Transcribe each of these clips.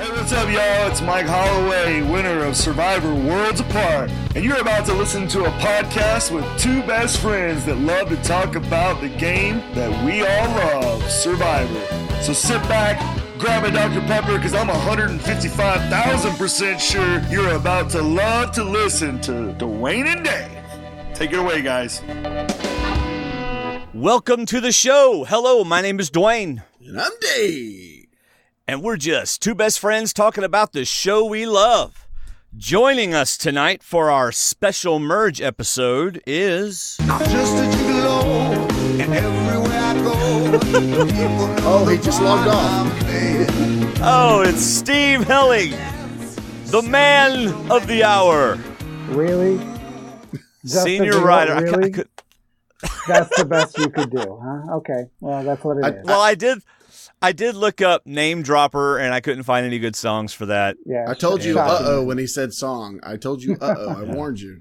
Hey, what's up, y'all? It's Mike Holloway, winner of Survivor Worlds Apart, and you're about to listen to a podcast with two best friends that love to talk about the game that we all love, Survivor. So sit back, grab a Dr. Pepper, because I'm 155,000% sure you're about to love to listen to Dwayne and Dave. Take it away, guys. Welcome to the show. Hello, my name is Dwayne. And I'm Dave. And we're just two best friends talking about the show we love. Joining us tonight for our special merge episode is... I'm just a gigolo, and everywhere I go, people know Oh, he just logged off. Oh, it's Steve Helling, the man of the hour. Really? Just Senior writer. Really? That's the best you could do, huh? Okay. Well, that's what it is. Well, I did look up Name Dropper, and I couldn't find any good songs for that. Yeah. I told you, Shocking. when he said song. I told you, I warned you.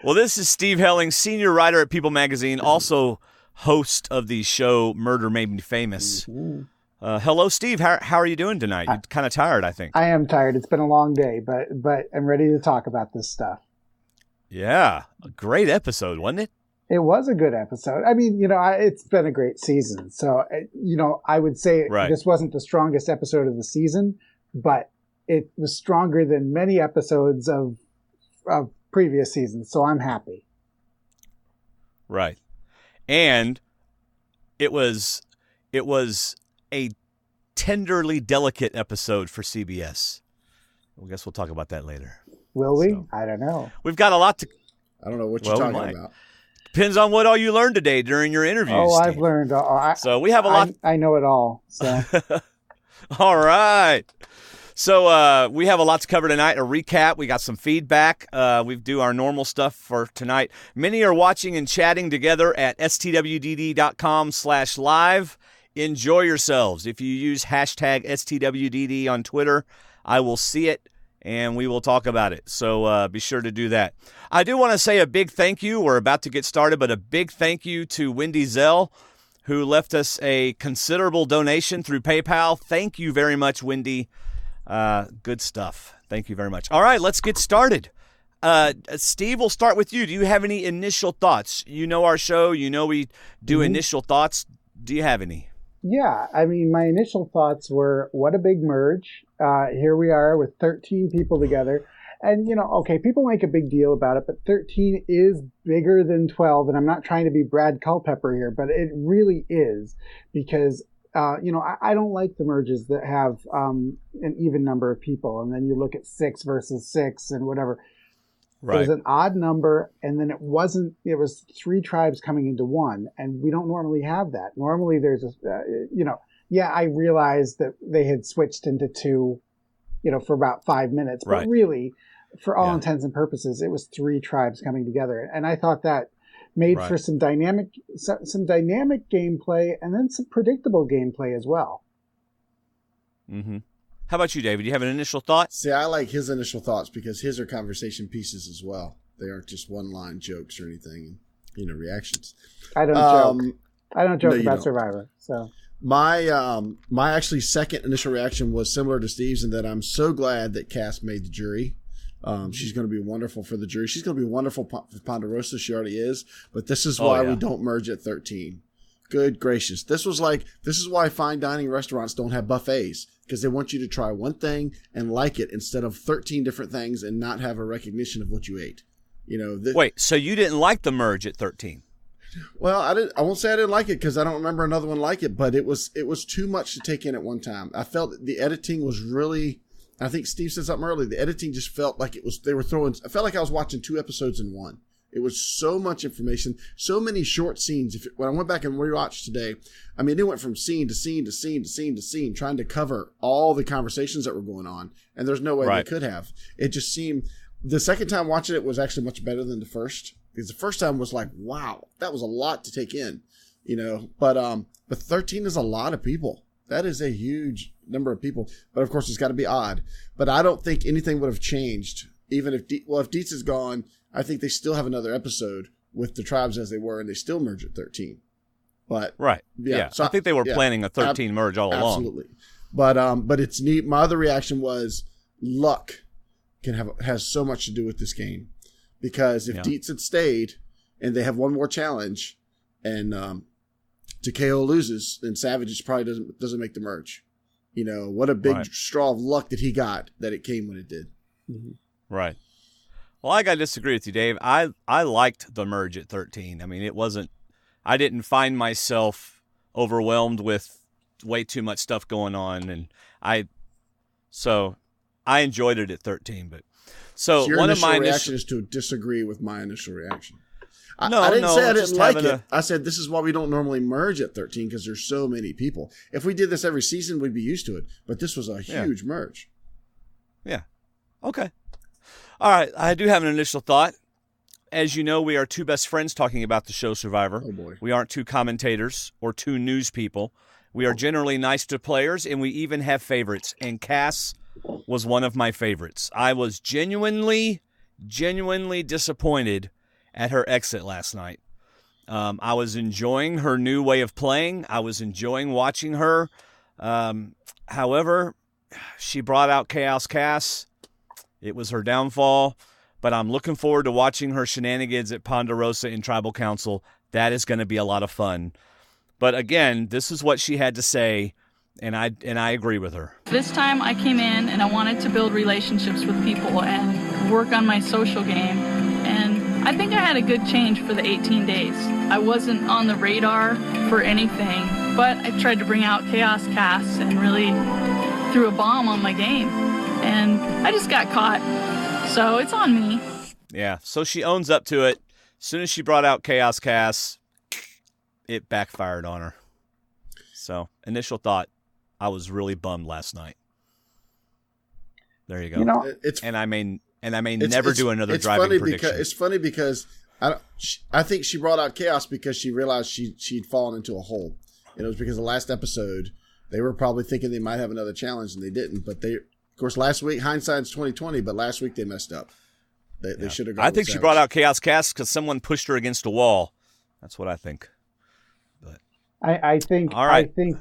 Well, this is Steve Helling, senior writer at People Magazine, also host of the show Murder Made Me Famous. Mm-hmm. Hello, Steve. How are you doing tonight? You're kind of tired, I think. I am tired. It's been a long day, but I'm ready to talk about this stuff. Yeah, a great episode, wasn't it? It was a good episode. I mean, it's been a great season. So, I would say This wasn't the strongest episode of the season, but it was stronger than many episodes of previous seasons. So I'm happy. Right. And it was a tenderly delicate episode for CBS. I guess we'll talk about that later. Will we? So, I don't know. we've got a lot to... I don't know what you're talking about. Depends on what all you learned today during your interviews. Oh, Steve. I've learned. So we have a lot. I know it all. So. All right. So we have a lot to cover tonight. A recap. We got some feedback. We do our normal stuff for tonight. Many are watching and chatting together at stwdd.com/live. Enjoy yourselves. If you use hashtag STWDD on Twitter, I will see it and we will talk about it. So be sure to do that. I do want to say a big thank you. We're about to get started, but a big thank you to Wendy Zell, who left us a considerable donation through PayPal. Thank you very much, Wendy. Good stuff. Thank you very much. All right, let's get started. Steve, we'll start with you. Do you have any initial thoughts? You know our show. You know we do initial thoughts. Do you have any? Yeah, I mean, my initial thoughts were, what a big merge. Here we are with 13 people together. And, okay, people make a big deal about it, but 13 is bigger than 12. And I'm not trying to be Brad Culpepper here, but it really is because, I don't like the merges that have an even number of people. And then you look at 6 versus 6 and whatever. Right. It was an odd number, and then it was 3 tribes coming into one, and we don't normally have that. Normally there's I realized that they had switched into 2, for about 5 minutes, but really, for all intents and purposes, it was 3 tribes coming together. And I thought that made for some dynamic gameplay and then some predictable gameplay as well. Mm-hmm. How about you, David? Do you have an initial thought? See, I like his initial thoughts because his are conversation pieces as well. They aren't just one-line jokes or anything, reactions. I don't joke. I don't joke no, about don't. Survivor. So my actually second initial reaction was similar to Steve's in that I'm so glad that Cass made the jury. She's going to be wonderful for the jury. She's going to be wonderful for Ponderosa. She already is. But this is why we don't merge at 13. Good gracious. This is why fine dining restaurants don't have buffets, because they want you to try one thing and like it instead of 13 different things and not have a recognition of what you ate. Wait, so you didn't like the merge at 13? Well, I won't say I didn't like it because I don't remember another one like it, but it was too much to take in at one time. I felt the editing was really, I think Steve said something earlier, the editing just felt like I felt like I was watching 2 episodes in one. It was so much information, so many short scenes. When I went back and rewatched today, I mean, it went from scene to scene to scene to scene to scene, trying to cover all the conversations that were going on. And there's no way they could have. It just seemed, the second time watching it was actually much better than the first. Because the first time was like, wow, that was a lot to take in, But 13 is a lot of people. That is a huge number of people. But of course, it's got to be odd. But I don't think anything would have changed. Even if Dietz is gone, I think they still have another episode with the tribes as they were, and they still merge at 13. But yeah. So I think they were planning a 13 merge all along. Absolutely. But it's neat. My other reaction was luck has so much to do with this game, because if Dietz had stayed and they have one more challenge and Takeo loses, then Savage just probably doesn't make the merge. You know, what a big straw of luck that he got that it came when it did. Mm-hmm. Right. Well, I got to disagree with you, Dave. I liked the merge at 13. I mean, I didn't find myself overwhelmed with way too much stuff going on, and so I enjoyed it at 13. But so your one of my reaction is to disagree with my initial reaction. I No, didn't say I didn't just like having it. I said this is why we don't normally merge at 13, because there's so many people. If we did this every season, we'd be used to it. But this was a huge merge. Yeah. Okay. All right. I do have an initial thought. As you know, we are two best friends talking about the show Survivor. Oh, boy. We aren't two commentators or two news people. We are generally nice to players, and we even have favorites. And Cass was one of my favorites. I was genuinely disappointed at her exit last night. I was enjoying her new way of playing. I was enjoying watching her. However, she brought out Chaos Cass. It was her downfall. But I'm looking forward to watching her shenanigans at Ponderosa in Tribal Council. That is going to be a lot of fun. But again, this is what she had to say, and I agree with her. This time I came in and I wanted to build relationships with people and work on my social game. And I think I had a good change for the 18 days. I wasn't on the radar for anything, but I tried to bring out Chaos Cass and really threw a bomb on my game. And I just got caught. So it's on me. Yeah, so she owns up to it. As soon as she brought out Chaos Cass, it backfired on her. So, initial thought, I was really bummed last night. There you go. You know, I may never do another driving prediction. It's funny because I think she brought out Chaos because she realized she'd fallen into a hole. And it was because the last episode, they were probably thinking they might have another challenge, and they didn't. But of course, last week, hindsight's 20/20, but last week they messed up. They should have gone. I think she brought out Chaos Cass because someone pushed her against a wall. That's what I think. But I think all right. I think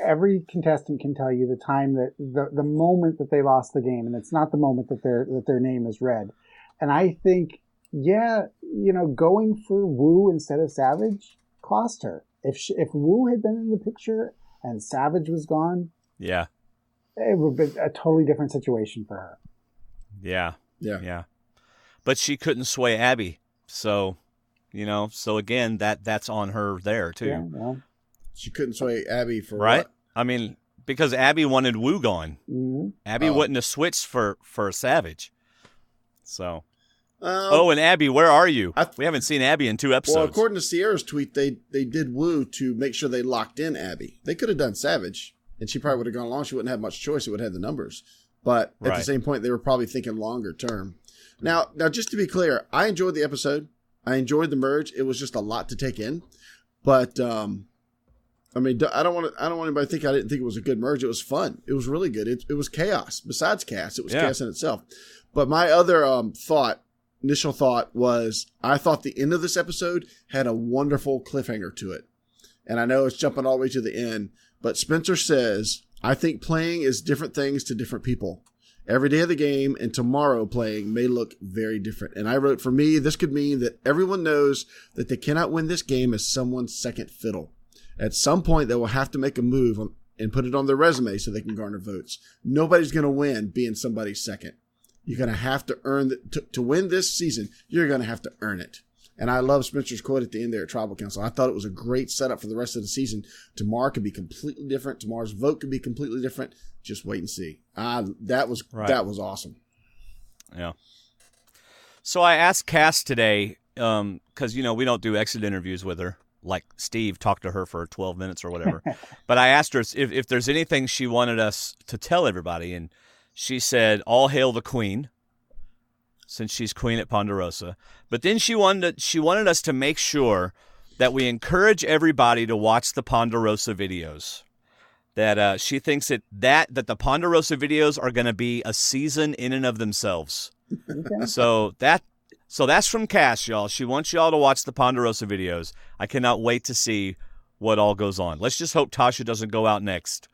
every contestant can tell you the time that the moment that they lost the game, and it's not the moment that their name is read. And I think going for Wu instead of Savage cost her. If Wu had been in the picture and Savage was gone, yeah, it would have been a totally different situation for her. Yeah. But she couldn't sway Abby, so again, that's on her there too. Yeah, well. She couldn't sway Abby for right. What? I mean, because Abby wanted Wu gone. Mm-hmm. Abby wouldn't have switched for Savage. So, and Abby, where are you? We haven't seen Abby in 2 episodes. Well, according to Sierra's tweet, they did Wu to make sure they locked in Abby. They could have done Savage, and she probably would have gone along. She wouldn't have much choice. It would have had the numbers. But at the same point, they were probably thinking longer term. Now, just to be clear, I enjoyed the episode. I enjoyed the merge. It was just a lot to take in. But I don't want anybody to think I didn't think it was a good merge. It was fun. It was really good. It was chaos. Besides Cass, it was chaos in itself. But my other initial thought was, I thought the end of this episode had a wonderful cliffhanger to it. And I know it's jumping all the way to the end, but Spencer says, I think playing is different things to different people. Every day of the game and tomorrow playing may look very different. And I wrote, for me, this could mean that everyone knows that they cannot win this game as someone's second fiddle. At some point, they will have to make a move and put it on their resume so they can garner votes. Nobody's going to win being somebody's second. You're going to have to earn to win this season. You're going to have to earn it. And I love Spencer's quote at the end there at Tribal Council. I thought it was a great setup for the rest of the season. Tomorrow could be completely different. Tomorrow's vote could be completely different. Just wait and see. That was awesome. Yeah. So I asked Cass today, because we don't do exit interviews with her, like Steve talked to her for 12 minutes or whatever. But I asked her if there's anything she wanted us to tell everybody, and she said, "All hail the Queen," since she's queen at Ponderosa. But then she wanted us to make sure that we encourage everybody to watch the Ponderosa videos. That she thinks that the Ponderosa videos are going to be a season in and of themselves. Okay. So that's from Cass, y'all. She wants y'all to watch the Ponderosa videos. I cannot wait to see what all goes on. Let's just hope Tasha doesn't go out next.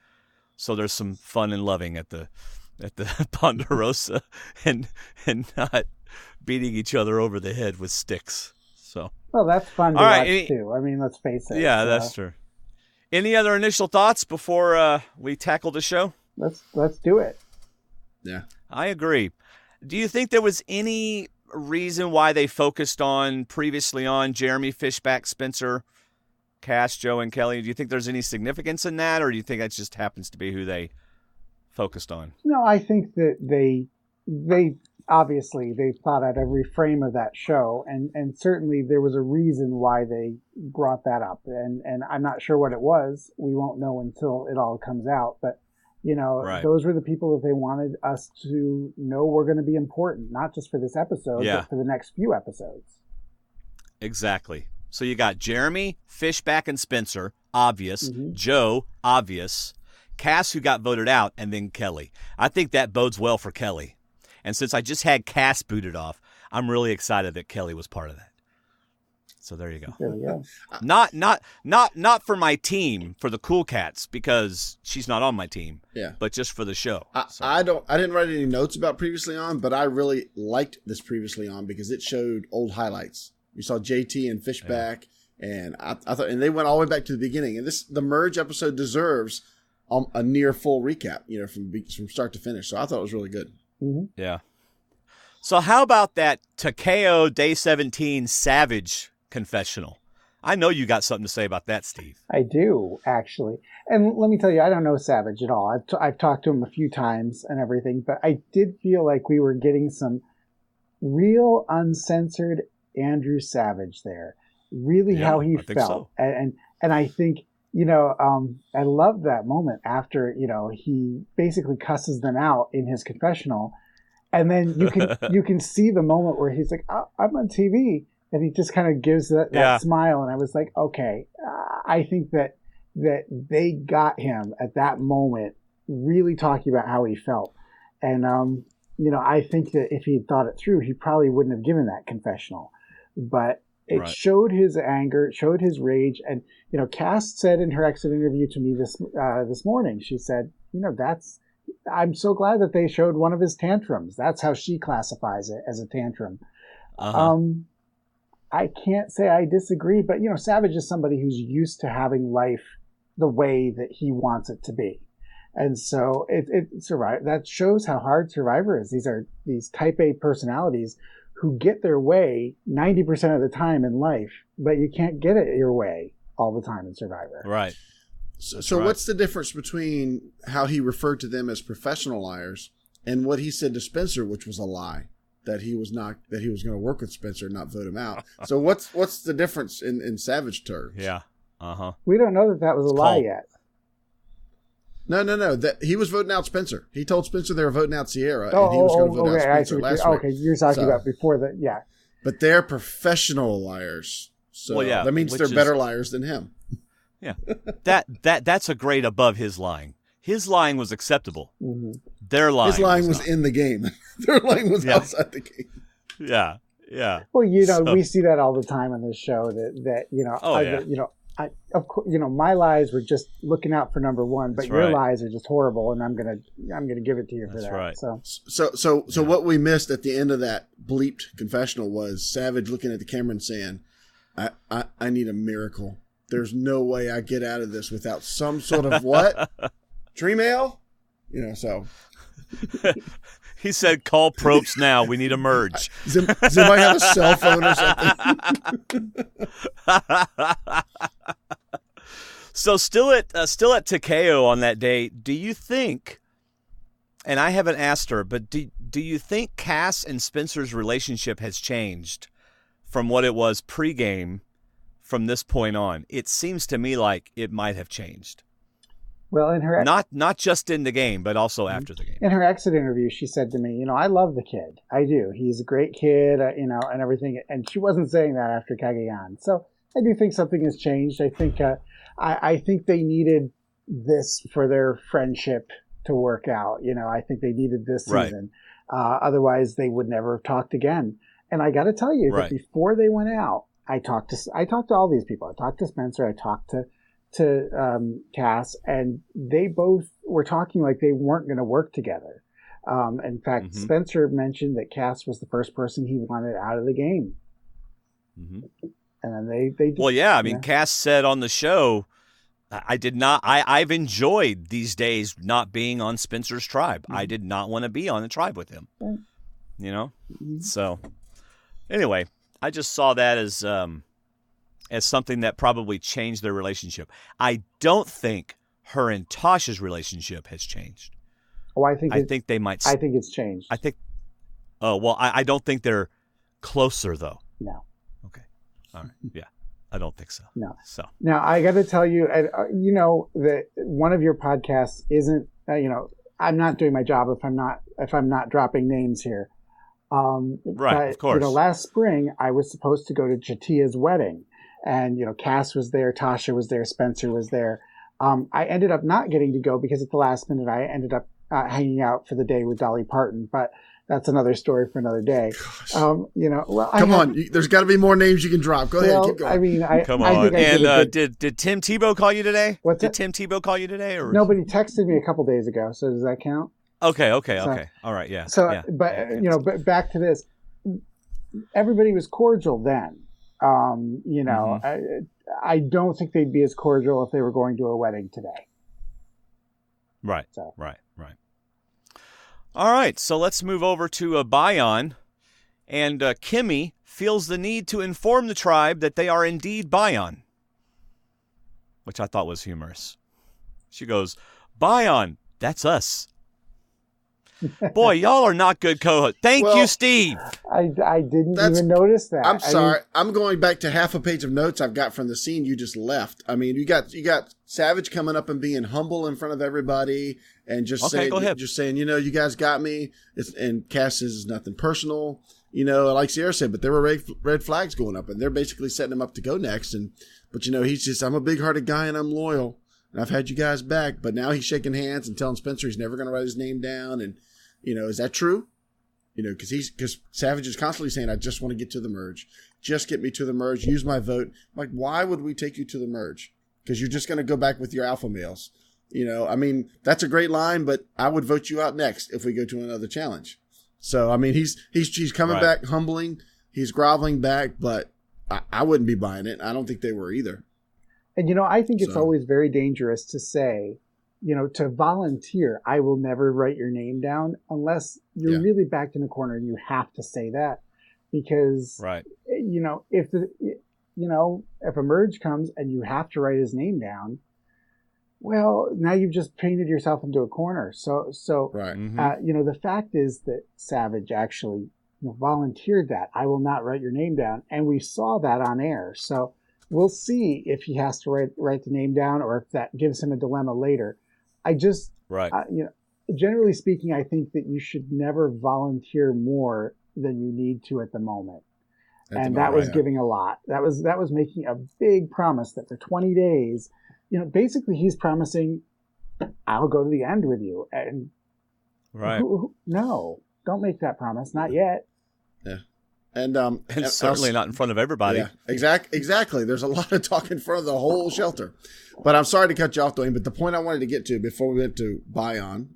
So there's some fun and loving at the Ponderosa and not beating each other over the head with sticks. So well, that's fun to all watch right, too. I mean, let's face it. Yeah, that's true. Any other initial thoughts before we tackle the show? Let's do it. Yeah, I agree. Do you think there was any reason why they focused on previously on Jeremy, Fishback, Spencer, Cass, Joe, and Kelly? Do you think there's any significance in that, or do you think that just happens to be who they focused on? No, I think that they obviously they thought out every frame of that show, and certainly there was a reason why they brought that up, and I'm not sure what it was. We won't know until it all comes out, but Right. Those were the people that they wanted us to know were going to be important, not just for this episode, but for the next few episodes. Exactly. So you got Jeremy, Fishback, and Spencer, obvious. Mm-hmm. Joe, obvious. Cass, who got voted out, and then Kelly. I think that bodes well for Kelly. And since I just had Cass booted off, I'm really excited that Kelly was part of that. So there you go. There we go. Not for my team, for the Cool Cats, because she's not on my team. Yeah. But just for the show. I didn't write any notes about Previously On, but I really liked this Previously On because it showed old highlights. We saw JT and Fishback, and I thought, and they went all the way back to the beginning. And the merge episode deserves a near full recap, from start to finish. So I thought it was really good. Mm-hmm. Yeah. So how about that Takeo Day 17 Savage confessional? I know you got something to say about that, Steve. I do, actually. And let me tell you, I don't know Savage at all. I've talked to him a few times and everything, but I did feel like we were getting some real uncensored Andrew Savage there. Really how he felt. So. And I think, I love that moment after, he basically cusses them out in his confessional. And then you can see the moment where he's like, oh, I'm on TV. And he just kind of gives that smile. And I was like, okay, I think that they got him at that moment really talking about how he felt. And, I think that if he'd thought it through, he probably wouldn't have given that confessional. But it showed his anger, it showed his rage. And, Cass said in her exit interview to me this morning, she said, I'm so glad that they showed one of his tantrums. That's how she classifies it, as a tantrum. Uh-huh. I can't say I disagree, but Savage is somebody who's used to having life the way that he wants it to be, and so that shows how hard Survivor is. These are these Type A personalities who get their way 90% of the time in life, but you can't get it your way all the time in Survivor. Right. So what's the difference between how he referred to them as professional liars and what he said to Spencer, which was a lie? That he was going to work with Spencer and not vote him out. So what's the difference in Savage terms? Yeah. Uh-huh. We don't know that was a lie yet. No. That he was voting out Spencer. He told Spencer they were voting out Sierra, and he was going to vote out Spencer last week. Okay, you're talking about before that, yeah. But they're professional liars. So that means they're better liars than him. Yeah. That's a grade above his lying. His lying was acceptable. Mm-hmm. Their lying. His lying was in the game. Their lying was outside the game. Yeah. Yeah. Well, we see that all the time on this show. Of course, my lies were just looking out for number one, but your lies are just horrible, and I'm gonna give it to you for that. Right. So what we missed at the end of that bleeped confessional was Savage looking at the camera and saying, "I need a miracle. There's no way I get out of this without some sort of what." Dream ale? So. He said, call Probst now. We need a merge. Does anybody have a cell phone or something? So still at Takeo on that day, do you think, and I haven't asked her, but do you think Cass and Spencer's relationship has changed from what it was pregame from this point on? It seems to me like it might have changed. Well, in her not just in the game, but also after the game. In her exit interview, she said to me, I love the kid. I do. He's a great kid, and everything. And she wasn't saying that after Cagayan. So I do think something has changed. I think I think they needed this for their friendship to work out. I think they needed this season. Otherwise, they would never have talked again. And I got to tell you that before they went out, I talked to all these people. I talked to Spencer. I talked to Cass, and they both were talking like they weren't going to work together. In fact, Mm-hmm. Spencer mentioned that Cass was the first person he wanted out of the game. Mm-hmm. And then they just, Well, yeah. I mean, Cass said on the show, I did not. I've enjoyed these days not being on Spencer's tribe. Mm-hmm. I did not want to be on the tribe with him. Right. You know. Mm-hmm. So, anyway, I just saw that as something that probably changed their relationship. I don't think her and Tasha's relationship has changed. Oh, I think they might. I think it's changed. I think. Oh well, I don't think they're closer though. No. Okay. All right. Yeah. I don't think so. No. So now I got to tell you, you know that one of your podcasts isn't. You know, I'm not doing my job if I'm not dropping names here. Right. But, of course. You know, last spring I was supposed to go to Chatia's wedding, and you know, Cass was there, Tasha was there, Spencer was there. I ended up not getting to go because at the last minute I ended up hanging out for the day with Dolly Parton, but that's another story for another day. You know, well, Come on, there's got to be more names you can drop. Go ahead, keep going. I mean, Come I on. think I Did Tim Tebow call you today? What's did that? Tim Tebow call you today? Or Nobody texted me a couple days ago, so does that count? Okay. So- All right. Yeah. So, yeah. but Yeah, you know, but back to this, everybody was cordial then. You know, I don't think they'd be as cordial if they were going to a wedding today. Right. So. Right. All right. So let's move over to Bion, and Kimmy feels the need to inform the tribe that they are indeed Bion, which I thought was humorous. She goes, "Bion, that's us." Boy, y'all are not good co-hosts. Thank you, Steve. I didn't even notice that. I'm sorry. I'm going back to half a page of notes I've got from the scene you just left. I mean, you got Savage coming up and being humble in front of everybody and just saying, go ahead. just saying, you know, you guys got me. And Cass says it's nothing personal. You know, like Sierra said, but there were red flags going up, and they're basically setting him up to go next. But you know, he's just, I'm a big-hearted guy and I'm loyal, and I've had you guys back. But now he's shaking hands and telling Spencer he's never going to write his name down. And you know, is that true? You know, because Savage is constantly saying, I just want to get to the merge. Just get me to the merge. Use my vote. I'm like, why would we take you to the merge? Because you're just going to go back with your alpha males. You know, I mean, that's a great line, but I would vote you out next if we go to another challenge. So, I mean, he's coming back humbling. He's groveling back, but I wouldn't be buying it. I don't think they were either. And, you know, I think it's always very dangerous to say, you know, to volunteer, I will never write your name down unless you're really backed in a corner and you have to say that. Because, you know, if a merge comes and you have to write his name down, well, now you've just painted yourself into a corner. So you know, the fact is that Savage actually volunteered that. I will not write your name down. And we saw that on air. So we'll see if he has to write the name down or if that gives him a dilemma later. I just, you know, generally speaking, I think that you should never volunteer more than you need to at the moment. And that was giving a lot. That was making a big promise that for 20 days, you know, basically he's promising, I'll go to the end with you. And no, don't make that promise. Not yet. Yeah. And certainly not in front of everybody. Yeah, exactly. There's a lot of talk in front of the whole shelter. But I'm sorry to cut you off, Dwayne, but the point I wanted to get to before we went to Bion,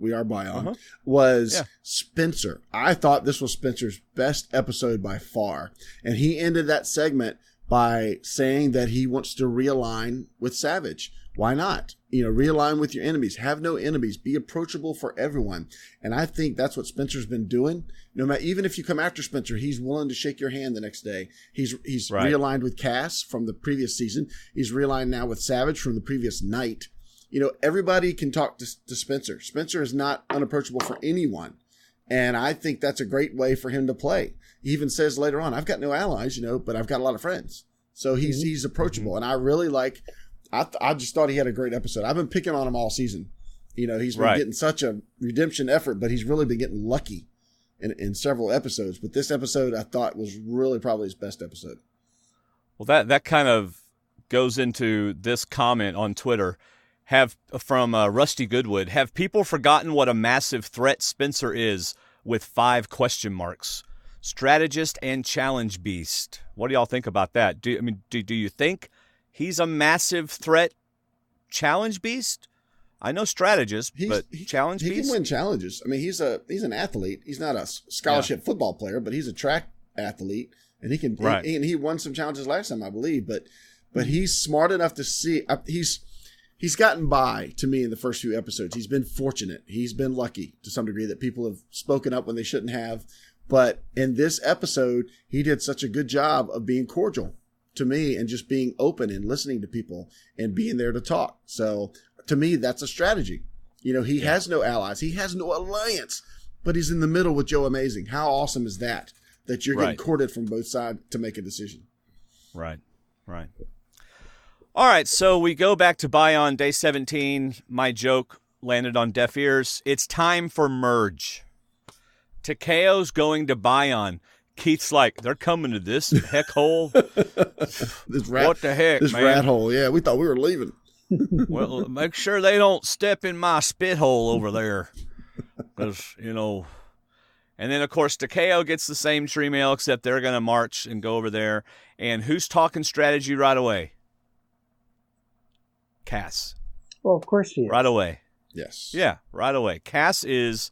was Spencer. I thought this was Spencer's best episode by far. And he ended that segment by saying that he wants to realign with Savage. Why not? You know, realign with your enemies. Have no enemies. Be approachable for everyone. And I think that's what Spencer's been doing. No matter, even if you come after Spencer, he's willing to shake your hand the next day. He's realigned with Cass from the previous season. He's realigned now with Savage from the previous night. You know, everybody can talk to Spencer. Spencer is not unapproachable for anyone. And I think that's a great way for him to play. He even says later on, I've got no allies, you know, but I've got a lot of friends. So he's approachable. And I really like, I just thought he had a great episode. I've been picking on him all season. You know, he's been getting such a redemption effort, but he's really been getting lucky in several episodes. But this episode I thought was really probably his best episode. Well, that kind of goes into this comment on Twitter. From Rusty Goodwood, have people forgotten what a massive threat Spencer is with 5 question marks? Strategist and challenge beast. What do y'all think about that? Do you think he's a massive threat challenge beast? I know strategist, but challenge he piece? can win challenges. I mean, he's an athlete. He's not a scholarship football player, but he's a track athlete, and he can. Right. He won some challenges last time, I believe. But he's smart enough to see. He's gotten by to me in the first few episodes. He's been fortunate. He's been lucky to some degree that people have spoken up when they shouldn't have. But in this episode, he did such a good job of being cordial to me and just being open and listening to people and being there to talk. So to me, that's a strategy. You know, he has no allies. He has no alliance, but he's in the middle with Joe Amazing. How awesome is that? That you're getting courted from both sides to make a decision. Right. All right, so we go back to Bion day 17. My joke landed on deaf ears. It's time for merge. Takeo's going to Bion. Keith's like, they're coming to this heck hole. What the heck, this man? rat hole. Yeah, we thought we were leaving. Well, make sure they don't step in my spit hole over there. Because, you know. And then, of course, Takeo gets the same tree mail, except they're going to march and go over there. And who's talking strategy right away? Cass. Well, of course she is. Right away. Yes. Yeah, right away. Cass is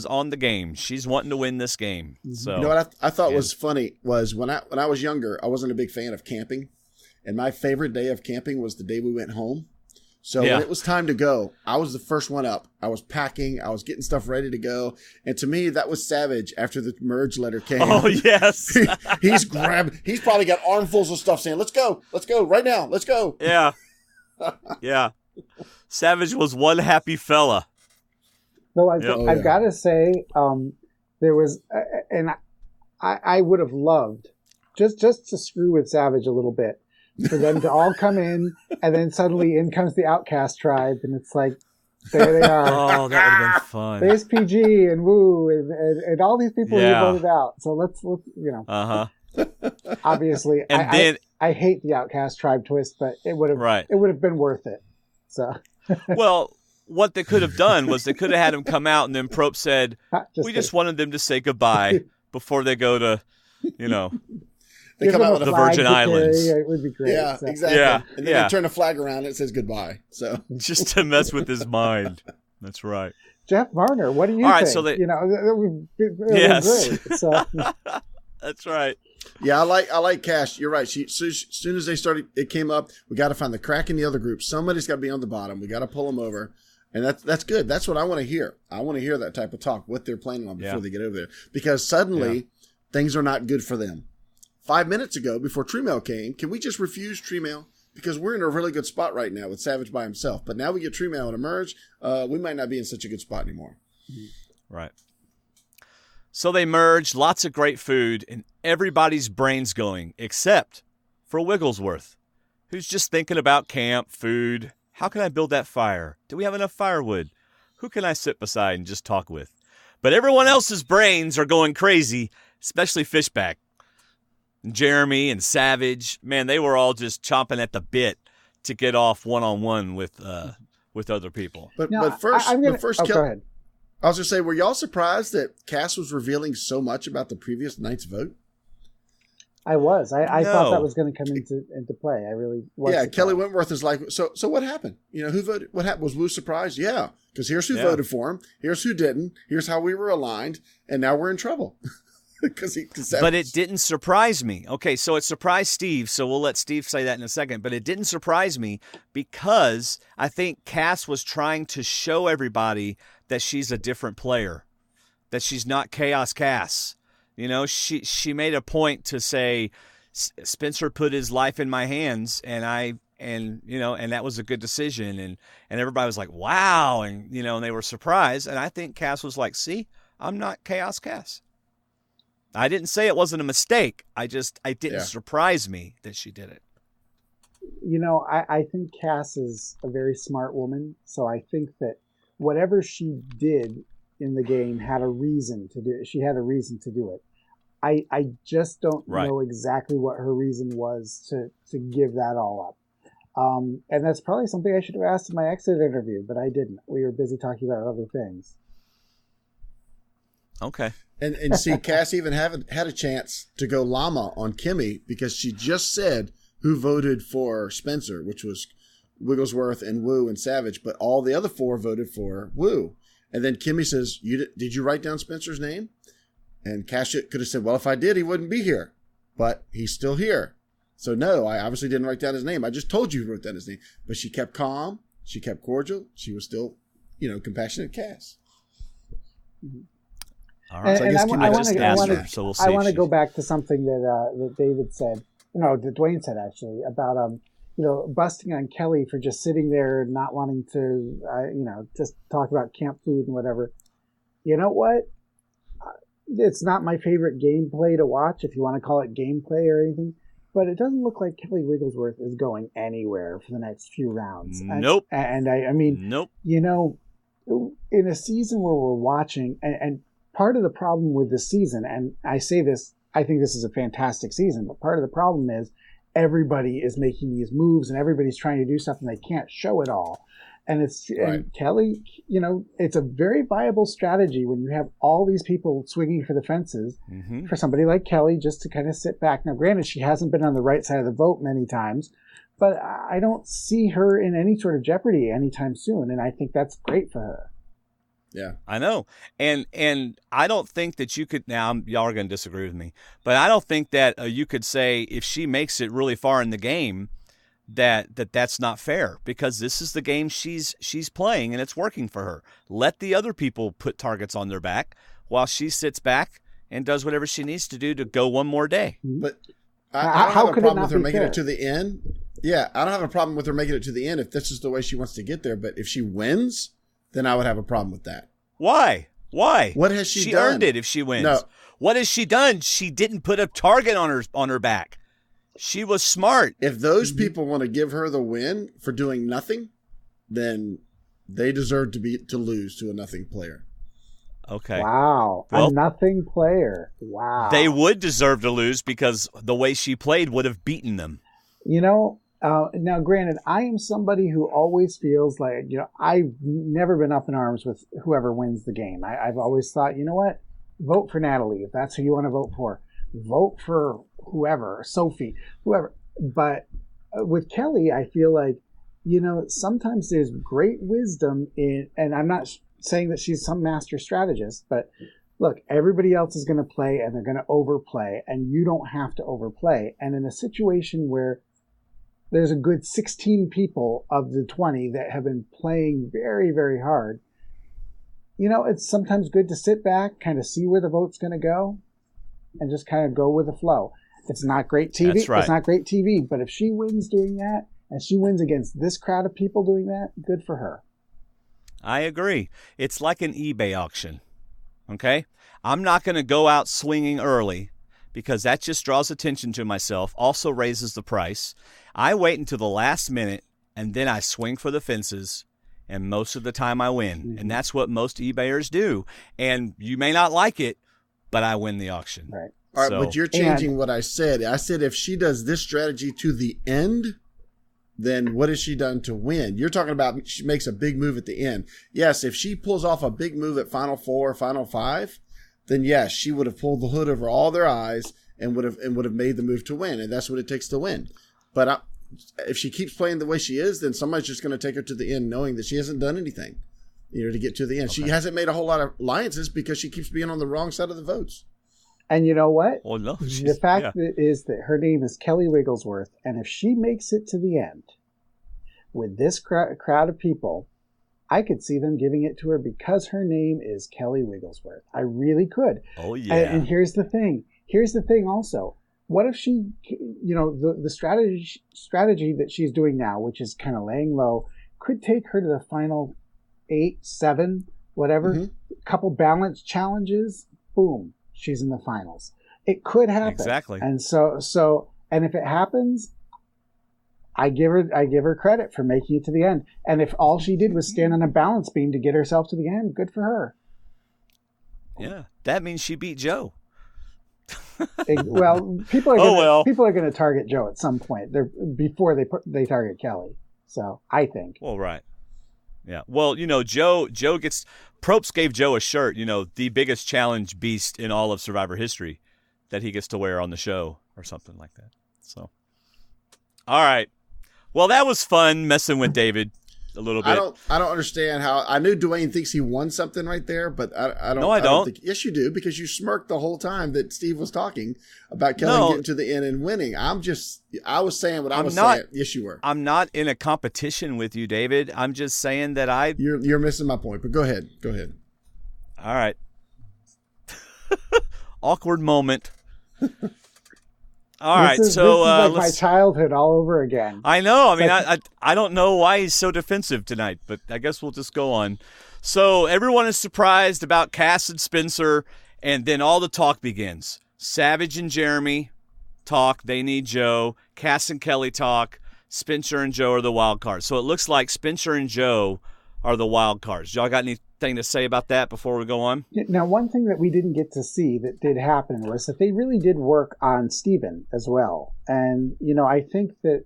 on the game. She's wanting to win this game. So you know what I thought was funny was when I was younger, I wasn't a big fan of camping, and my favorite day of camping was the day we went home. So when it was time to go, I was the first one up. I was packing. I was getting stuff ready to go. And to me, that was savage after the merge letter came. Oh, yes. He's probably got armfuls of stuff saying, let's go right now. Let's go. Yeah. Yeah. Savage was one happy fella. No, I've got to say, there was, and I would have loved just to screw with Savage a little bit, for them to all come in, and then suddenly in comes the Outcast tribe, and it's like, there they are. Oh, that would have been fun. There's PG and Woo and all these people who voted out. So let's you know. Obviously, and I hate the Outcast tribe twist, but it would have been worth it. So. Well, what they could have done was they could have had him come out, and then Probe said, we just wanted them to say goodbye before they go to, you know, they come out with the Virgin Islands. It would be great. Yeah, so. exactly. Yeah, and then they turn a flag around and it says goodbye. So just to mess with his mind. That's right. Jeff Marner, what do you think? All right, so they, you know, it would be great. So. That's right. Yeah, I like Cash. You're right. As soon as they started, it came up. We got to find the crack in the other group. Somebody's got to be on the bottom. We got to pull them over, and that's good. That's what I want to hear. I want to hear that type of talk. What they're planning on before they get over there, because suddenly things are not good for them. 5 minutes ago, before Tree Mail came, can we just refuse Tree Mail? Because we're in a really good spot right now with Savage by himself. But now we get Tree Mail and Emerge, we might not be in such a good spot anymore. Right. So they merge, lots of great food, and everybody's brains going, except for Wigglesworth, who's just thinking about camp, food. How can I build that fire? Do we have enough firewood? Who can I sit beside and just talk with? But everyone else's brains are going crazy, especially Fishback. Jeremy and Savage, man, they were all just chomping at the bit to get off one-on-one with other people. But first, go ahead. I was going to say, were y'all surprised that Cass was revealing so much about the previous night's vote? I was. I thought that was going to come into play. I really was. Yeah, surprised. Kelly Wentworth is like, so what happened? You know, who voted? What happened? Was Woo surprised? Yeah, because here's who voted for him. Here's who didn't. Here's how we were aligned, and now we're in trouble. But it didn't surprise me. Okay, so it surprised Steve, so we'll let Steve say that in a second. But it didn't surprise me because I think Cass was trying to show everybody that she's a different player, that she's not Chaos Cass. You know, she made a point to say, Spencer put his life in my hands, and that was a good decision. And everybody was like, wow, and they were surprised. And I think Cass was like, see, I'm not Chaos Cass. I didn't say it wasn't a mistake. It didn't surprise me that she did it. You know, I think Cass is a very smart woman. So I think that whatever she did in the game had a reason to do it. She had a reason to do it. I just don't know exactly what her reason was to give that all up. And that's probably something I should have asked in my exit interview, but I didn't. We were busy talking about other things. Okay. And see, Cass even haven't had a chance to go llama on Kimmy because she just said who voted for Spencer, which was Wigglesworth and Wu and Savage, but all the other 4 voted for Wu. And then Kimmy says, did you write down Spencer's name? And Cash could have said, well, if I did, he wouldn't be here. But he's still here. So no, I obviously didn't write down his name. I just told you who wrote down his name. But she kept calm. She kept cordial. She was still, compassionate Cass. All right. And I want to go go back to something that David said. No, that Dwayne said actually about busting on Kelly for just sitting there and not wanting to just talk about camp food and whatever. You know what? It's not my favorite gameplay to watch, if you want to call it gameplay or anything. But it doesn't look like Kelly Wigglesworth is going anywhere for the next few rounds. Nope. And I mean, nope. In a season where we're watching, and part of the problem with this season, and I say this, I think this is a fantastic season, but part of the problem is everybody is making these moves and everybody's trying to do stuff and they can't show it all. And and Kelly, it's a very viable strategy when you have all these people swinging for the fences for somebody like Kelly just to kind of sit back. Now, granted, she hasn't been on the right side of the vote many times, but I don't see her in any sort of jeopardy anytime soon. And I think that's great for her. Yeah, I know. And I don't think that you could, now y'all are going to disagree with me, but I don't think that you could say if she makes it really far in the game, that's not fair, because this is the game she's playing and it's working for her. Let the other people put targets on their back while she sits back and does whatever she needs to do to go one more day. But I don't have a problem with her making it to the end. Yeah, I don't have a problem with her making it to the end if this is the way she wants to get there. But if she wins, then I would have a problem with that. Why? What has she done? She earned it if she wins. No. What has she done? She didn't put a target on her back. She was smart. If those people want to give her the win for doing nothing, then they deserve to lose to a nothing player. Okay. Wow. Well, a nothing player. Wow. They would deserve to lose because the way she played would have beaten them. Now, granted, I am somebody who always feels like, I've never been up in arms with whoever wins the game. I've always thought, you know what? Vote for Natalie if that's who you want to vote for. Vote for whoever, Sophie, whoever. But with Kelly, I feel like, sometimes there's great wisdom in, and I'm not saying that she's some master strategist, but look, everybody else is going to play and they're going to overplay, and you don't have to overplay. And in a situation where there's a good 16 people of the 20 that have been playing very, very hard, it's sometimes good to sit back, kind of see where the vote's going to go, and just kind of go with the flow. It's not great TV. That's right. It's not great TV, but if she wins doing that, and she wins against this crowd of people doing that, good for her. I agree. It's like an eBay auction, okay? I'm not going to go out swinging early because that just draws attention to myself, also raises the price. I wait until the last minute, and then I swing for the fences, and most of the time I win. Mm-hmm. And that's what most eBayers do. And you may not like it, but I win the auction. Right. All right, but you're changing what I said. I said if she does this strategy to the end, then what has she done to win? You're talking about she makes a big move at the end. Yes, if she pulls off a big move at Final Four, Final Five, then yes, she would have pulled the hood over all their eyes and would have made the move to win, and that's what it takes to win. But if she keeps playing the way she is, then somebody's just going to take her to the end knowing that she hasn't done anything, to get to the end. Okay. She hasn't made a whole lot of alliances because she keeps being on the wrong side of the votes. And you know what? Oh, no. The fact is that her name is Kelly Wigglesworth, and if she makes it to the end with this crowd of people, I could see them giving it to her because her name is Kelly Wigglesworth. I really could. Oh, yeah. And here's the thing. Here's the thing also. What if she, the strategy that she's doing now, which is kind of laying low, could take her to the final 8, 7, whatever, couple balance challenges, boom, she's in the finals. It could happen. Exactly. And and if it happens, I give her credit for making it to the end. And if all she did was stand on a balance beam to get herself to the end, good for her. Yeah, that means she beat Joe. Well, people are going to target Joe at some point. Before they target Kelly. So I think. Well, right. Yeah. Well, Joe gets Probst gave Joe a shirt. The biggest challenge beast in all of Survivor history, that he gets to wear on the show or something like that. So, all right. Well, that was fun messing with David a little bit. I don't understand how. I knew Dwayne thinks he won something right there, but I don't. No, I don't. Think, yes, you do, because you smirked the whole time that Steve was talking about Kelly getting to the end and winning. I was saying what I was saying. Yes, you were. I'm not in a competition with you, David. I'm just saying that You're missing my point, but go ahead. All right. Awkward moment. All right, this is like my childhood all over again. I know. I mean, I don't know why he's so defensive tonight, but I guess we'll just go on. So everyone is surprised about Cass and Spencer, and then all the talk begins. Savage and Jeremy talk. They need Joe. Cass and Kelly talk. Spencer and Joe are the wild cards. So it looks like Spencer and Joe are the wild cards. Y'all got anything to say about that before we go on? Now, one thing that we didn't get to see that did happen was that they really did work on Steven as well. And, I think that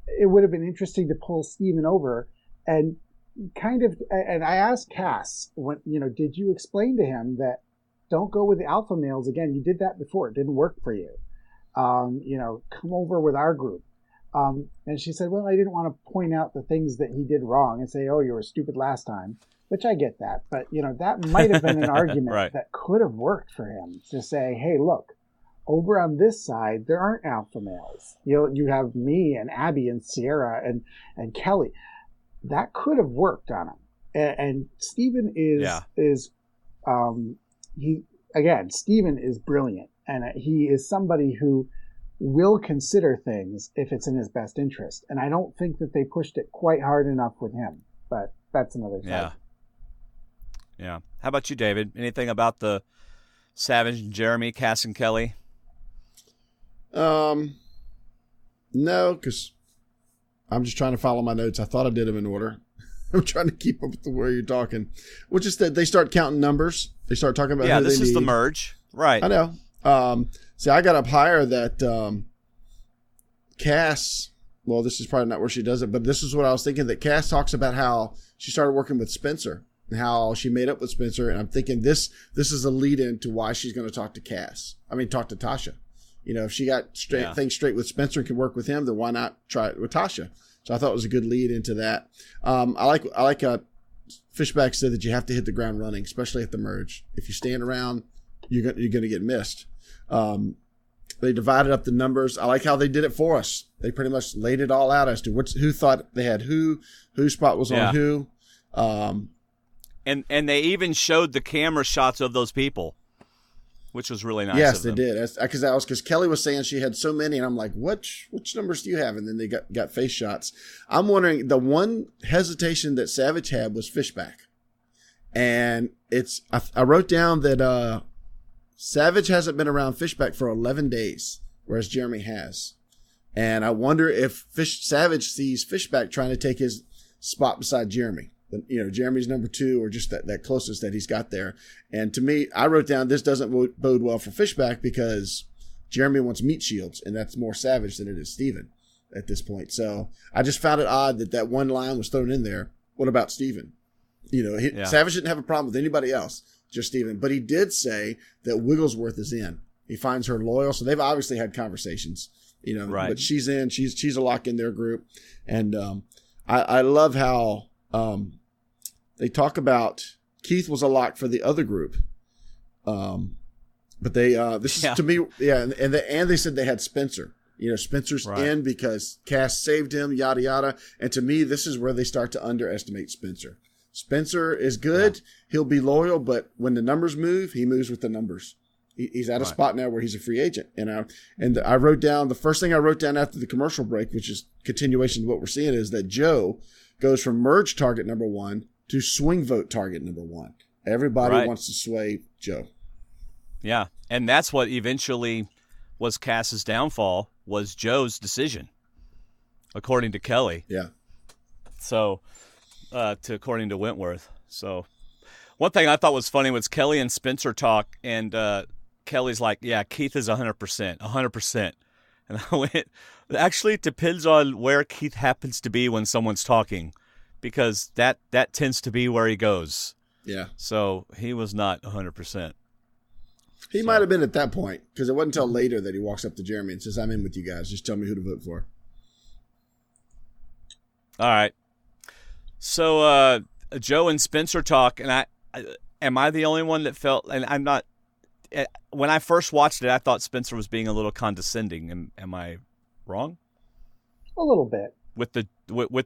it would have been interesting to pull Steven over and and I asked Cass, did you explain to him that don't go with the alpha males again? You did that before. It didn't work for you. Come over with our group. And she said, well, I didn't want to point out the things that he did wrong and say, oh, you were stupid last time, which I get that. But, that might have been an argument right. that could have worked for him to say, hey, look, over on this side, there aren't alpha males. You have me and Abby and Sierra and Kelly. That could have worked on him. And Steven Steven is brilliant. And he is somebody who will consider things if it's in his best interest. And I don't think that they pushed it quite hard enough with him, but that's another side. Yeah. How about you, David? Anything about the Savage and Jeremy, Cass and Kelly? No, because I'm just trying to follow my notes. I thought I did them in order. I'm trying to keep up with the way you're talking. Well, just that they start counting numbers. They start talking about who this they is need. the merge. Right. I know. See, I got up higher that Cass, well, this is probably not where she does it, but this is what I was thinking, that Cass talks about how she started working with Spencer and how she made up with Spencer. And I'm thinking this is a lead in to why she's going to talk to Tasha. If she got things straight with Spencer and can work with him, then why not try it with Tasha? So I thought it was a good lead into that. I like Fishback said that you have to hit the ground running, especially at the merge. If you stand around, you're going to get missed. They divided up the numbers. I like how they did it for us. They pretty much laid it all out as to who thought they had whose spot was on who. And they even showed the camera shots of those people, which was really nice. Yes, of they them. did. Because Kelly was saying she had so many, and I'm like, which numbers do you have? And then they got face shots. I'm wondering, the one hesitation that Savage had was Fishback, and I wrote down that Savage hasn't been around Fishback for 11 days, whereas Jeremy has. And I wonder if Savage sees Fishback trying to take his spot beside Jeremy. Jeremy's number 2, or just that closest that he's got there. And to me, I wrote down this doesn't bode well for Fishback because Jeremy wants meat shields, and that's more Savage than it is Steven at this point. So I just found it odd that one line was thrown in there. What about Steven? Savage didn't have a problem with anybody else, just Steven. But he did say that Wigglesworth is in. He finds her loyal. So they've obviously had conversations, right. But she's in. She's a lock in their group. And I love how they talk about Keith was a lock for the other group. But they this is to me, and they said they had Spencer. Spencer's in because Cass saved him, yada yada. And to me, this is where they start to underestimate Spencer. Spencer is good. Yeah. He'll be loyal, but when the numbers move, he moves with the numbers. He's at a spot now where he's a free agent. And I wrote down, the first thing I wrote down after the commercial break, which is continuation of what we're seeing, is that Joe goes from merge target number 1 to swing vote target number 1. Everybody wants to sway Joe. Yeah. And that's what eventually was Cass's downfall, was Joe's decision, according to Kelly. Yeah. So, according to Wentworth. So, one thing I thought was funny was Kelly and Spencer talk, and Kelly's like, yeah, Keith is 100%, 100%. And I went, actually, it depends on where Keith happens to be when someone's talking, because that tends to be where he goes. Yeah. So, he was not 100%. He might have been at that point, because it wasn't until later that he walks up to Jeremy and says, I'm in with you guys. Just tell me who to vote for. All right. So Joe and Spencer talk, and am I the only one that felt? And I'm not. When I first watched it, I thought Spencer was being a little condescending. Am I wrong? A little bit. With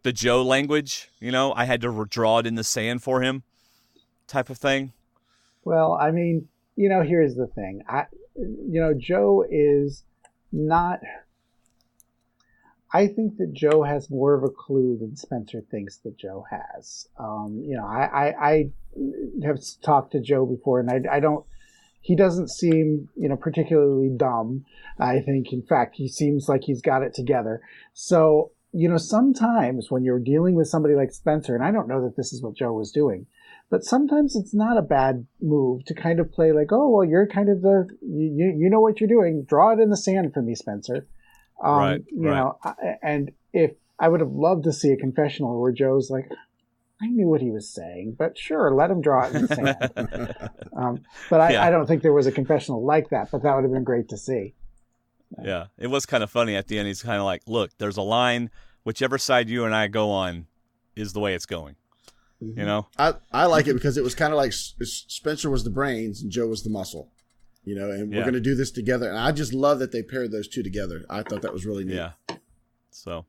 the Joe language, I had to draw it in the sand for him, type of thing. Well, I mean, here's the thing. Joe is not. I think that Joe has more of a clue than Spencer thinks that Joe has. I have talked to Joe before, and I don't. He doesn't seem, particularly dumb. I think, in fact, he seems like he's got it together. So, sometimes when you're dealing with somebody like Spencer, and I don't know that this is what Joe was doing, but sometimes it's not a bad move to kind of play like, oh, well, you're kind of you know what you're doing. Draw it in the sand for me, Spencer. Right. And if I would have loved to see a confessional where Joe's like, I knew what he was saying, but sure, let him draw it in the sand. But I don't think there was a confessional like that, but that would have been great to see. Yeah, it was kind of funny at the end. He's kind of like, look, there's a line, whichever side you and I go on is the way it's going. Mm-hmm. I like it because it was kind of like Spencer was the brains and Joe was the muscle, and we're going to do this together. And I just love that they paired those two together. I thought that was really neat. Yeah. So,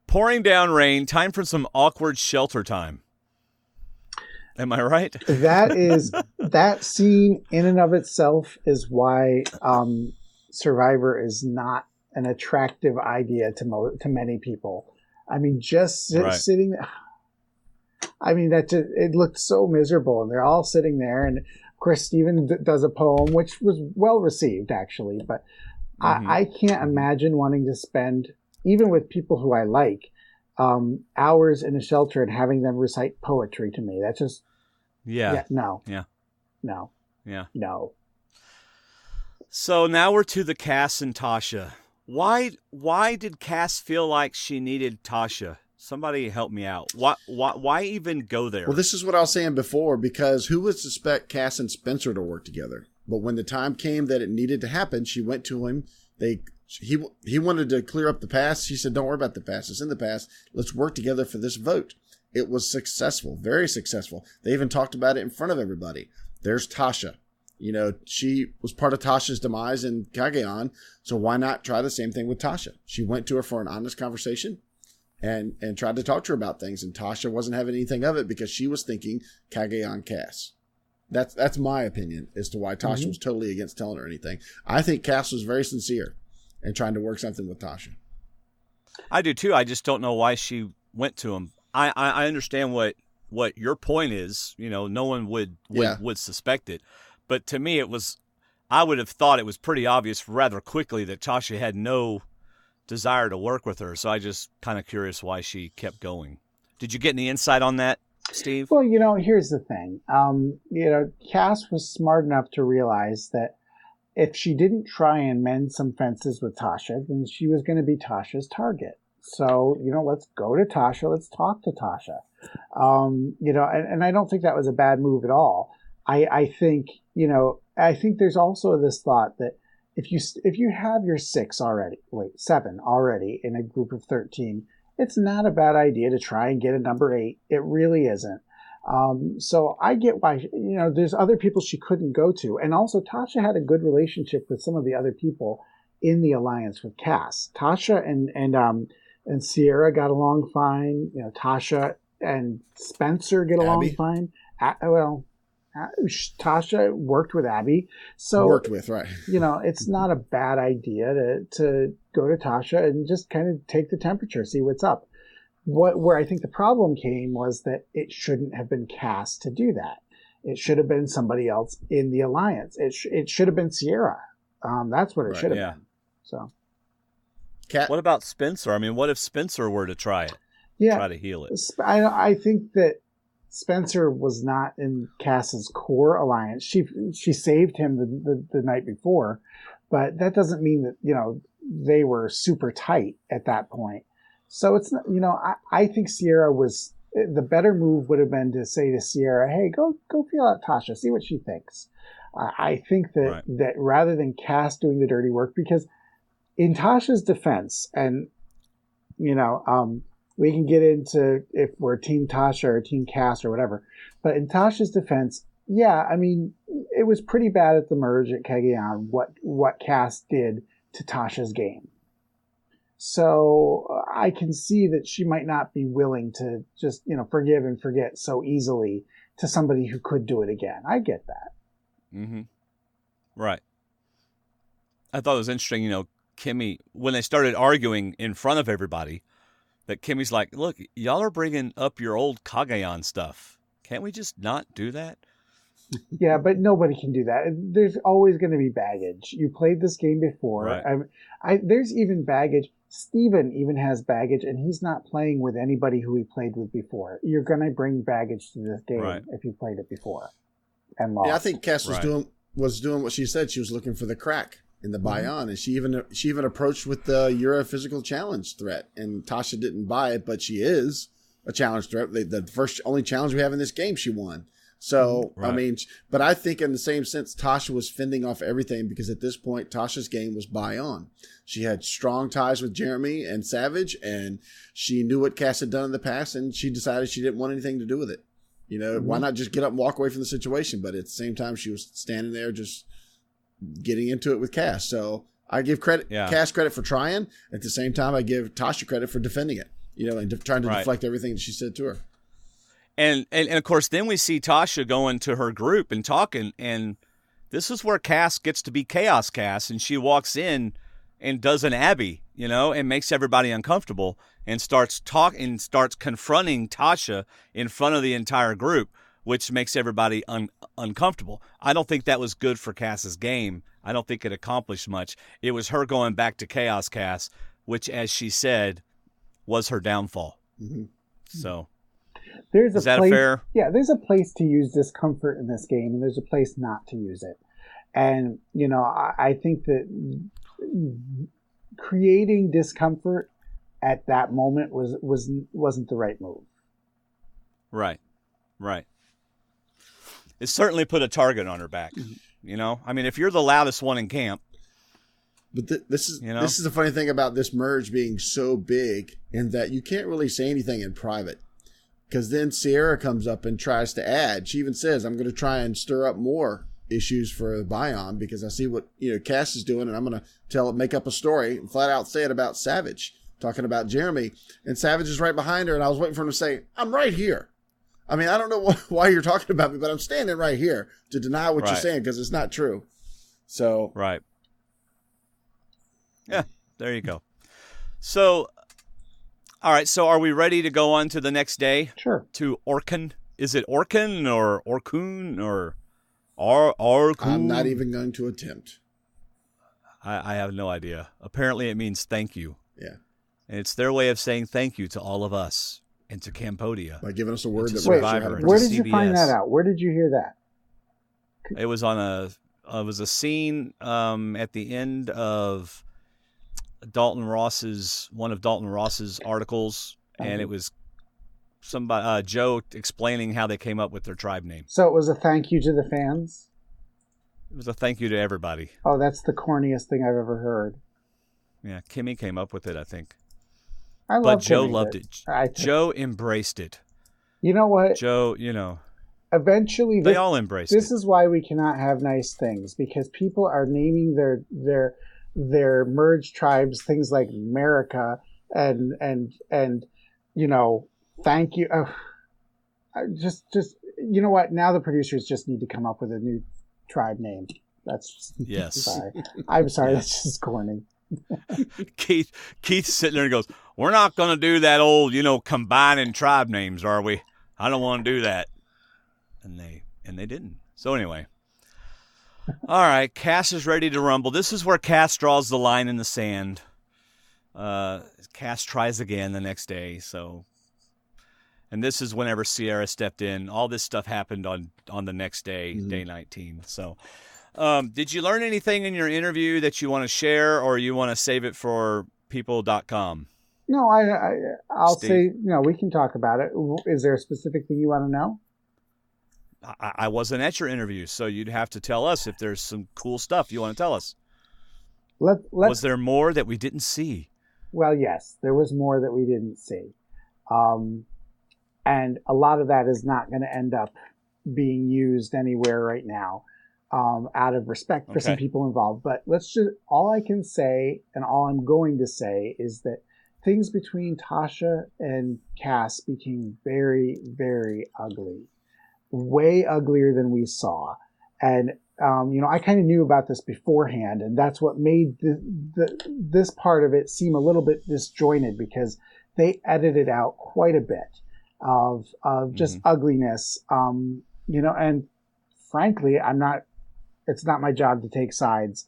pouring down rain, time for some awkward shelter time. Am I right? That scene in and of itself is why Survivor is not an attractive idea to many people. I mean, just sitting there. I mean, it looked so miserable, and they're all sitting there, and of course Steven does a poem, which was well received actually, but mm-hmm. I can't imagine wanting to spend, even with people who I like, hours in a shelter and having them recite poetry to me. That's just no. So now we're to the Cass and Tasha. Why did Cass feel like she needed Tasha? Somebody help me out. Why even go there? Well, this is what I was saying before, because who would suspect Cass and Spencer to work together? But when the time came that it needed to happen, she went to him. He wanted to clear up the past. She said, don't worry about the past. It's in the past. Let's work together for this vote. It was successful, very successful. They even talked about it in front of everybody. There's Tasha. She was part of Tasha's demise in Cagayan, so why not try the same thing with Tasha? She went to her for an honest conversation and tried to talk to her about things, and Tasha wasn't having anything of it because she was thinking Cagayan Cass. That's my opinion as to why Tasha was totally against telling her anything. I think Cass was very sincere in trying to work something with Tasha. I do too. I just don't know why she went to him. I understand what your point is. No one would suspect it. But to me, I would have thought it was pretty obvious rather quickly that Tasha had no desire to work with her. So I just kind of curious why she kept going. Did you get any insight on that, Steve? Well, here's the thing. Cass was smart enough to realize that if she didn't try and mend some fences with Tasha, then she was going to be Tasha's target. So, let's go to Tasha. Let's talk to Tasha. And I don't think that was a bad move at all. I think there's also this thought that if you have your 7 already in a group of 13, it's not a bad idea to try and get a number 8. It really isn't. So I get why, there's other people she couldn't go to. And also Tasha had a good relationship with some of the other people in the alliance with Cass. Tasha and Sierra got along fine. Tasha and Spencer get along fine. Tasha worked with Abby. Right. It's not a bad idea to go to Tasha and just kind of take the temperature, see what's up. Where I think the problem came was that it shouldn't have been Cass to do that. It should have been somebody else in the alliance. It should have been Sierra. That's what it should have been. So, what about Spencer? I mean, what if Spencer were to try it? Yeah, try to heal it. I think that Spencer was not in Cass's core alliance. She saved him the night before, but that doesn't mean that they were super tight at that point. So it's not, I think Sierra was the better move would have been to say to Sierra, hey, go feel out Tasha, see what she thinks. I think that rather than Cass doing the dirty work, because in Tasha's defense, and we can get into if we're Team Tasha or Team Cass or whatever. But in Tasha's defense, yeah, I mean, it was pretty bad at the merge at Cagayan what Cass did to Tasha's game. So I can see that she might not be willing to just, forgive and forget so easily to somebody who could do it again. I get that. Mm-hmm. Right. I thought it was interesting, Kimmy, when they started arguing in front of everybody, that Kimmy's like, look, y'all are bringing up your old Cagayan stuff. Can't we just not do that? Yeah, but nobody can do that. There's always going to be baggage. You played this game before. Right. There's even baggage. Steven even has baggage, and he's not playing with anybody who he played with before. You're going to bring baggage to this game if you played it before and lost. Yeah, I think Cass was doing what she said. She was looking for the crack in the buy-on, and she even approached with the "you're a physical challenge" threat, and Tasha didn't buy it, but she is a challenge threat. The first only challenge we have in this game, she won. So, right. I mean, but I think in the same sense, Tasha was fending off everything because at this point, Tasha's game was buy-on. She had strong ties with Jeremy and Savage, and she knew what Cass had done in the past, and she decided she didn't want anything to do with it. Why not just get up and walk away from the situation? But at the same time, she was standing there just getting into it with Cass. So I give Cass credit for trying. At the same time, I give Tasha credit for defending it, and trying to deflect everything that she said to her. And of course, then we see Tasha going to her group and talking, and this is where Cass gets to be Chaos Cass, and she walks in and does an Abby, and makes everybody uncomfortable, and starts confronting Tasha in front of the entire group, which makes everybody uncomfortable. I don't think that was good for Cass's game. I don't think it accomplished much. It was her going back to Chaos Cass, which, as she said, was her downfall. Mm-hmm. So... Is that fair? Yeah, there's a place to use discomfort in this game, and there's a place not to use it. And, I think that creating discomfort at that moment wasn't the right move. Right. It certainly put a target on her back. I mean, if you're the loudest one in camp. But this is the funny thing about this merge being so big, in that you can't really say anything in private. Because then Sierra comes up and tries to add. She even says, I'm going to try and stir up more issues for Bion because I see what Cass is doing, and I'm going to make up a story and flat out say it about Savage, talking about Jeremy. And Savage is right behind her, and I was waiting for him to say, I'm right here. I mean, I don't know why you're talking about me, but I'm standing right here to deny what you're saying because it's not true. So. Right. Yeah, there you go. So... All right, so are we ready to go on to the next day? Sure. To Orkun. Is it Orkun or Orkun or Orkun? I'm not even going to attempt. I have no idea. Apparently it means thank you. Yeah. And it's their way of saying thank you to all of us and to Cambodia. By giving us a word that Survivor. Where did you find that out? Where did you hear that? It was on a scene at the end of one of Dalton Ross's articles, and it was somebody Joe explaining how they came up with their tribe name. So it was a thank you to the fans? It was a thank you to everybody. Oh, that's the corniest thing I've ever heard. Yeah, Kimmy came up with it, I think. But Joe loved it. Joe embraced it. You know what? Joe, eventually they all embraced it. This is why we cannot have nice things, because people are naming their merged tribes things like America and thank you. Just you know what? Now the producers just need to come up with a new tribe name. That's yes. I'm sorry. Yes. That's just corny. Keith's sitting there and goes, "We're not going to do that old, combining tribe names, are we? I don't want to do that." And they didn't. So anyway. All right, Cass is ready to rumble. This is where Cass draws the line in the sand. Cass tries again the next day. And this is whenever Sierra stepped in. All this stuff happened on the next day, day 19. So, did you learn anything in your interview that you want to share, or you want to save it for people.com? No, I'll say, we can talk about it. Is there a specific thing you want to know? I wasn't at your interview, so you'd have to tell us if there's some cool stuff you want to tell us. Was there more that we didn't see? Well, yes, there was more that we didn't see. And a lot of that is not going to end up being used anywhere right now, out of respect for some people involved. But all I can say and all I'm going to say is that things between Tasha and Cass became very, very ugly, way uglier than we saw. And, I kind of knew about this beforehand, and that's what made this part of it seem a little bit disjointed, because they edited out quite a bit of just ugliness, and frankly, it's not my job to take sides,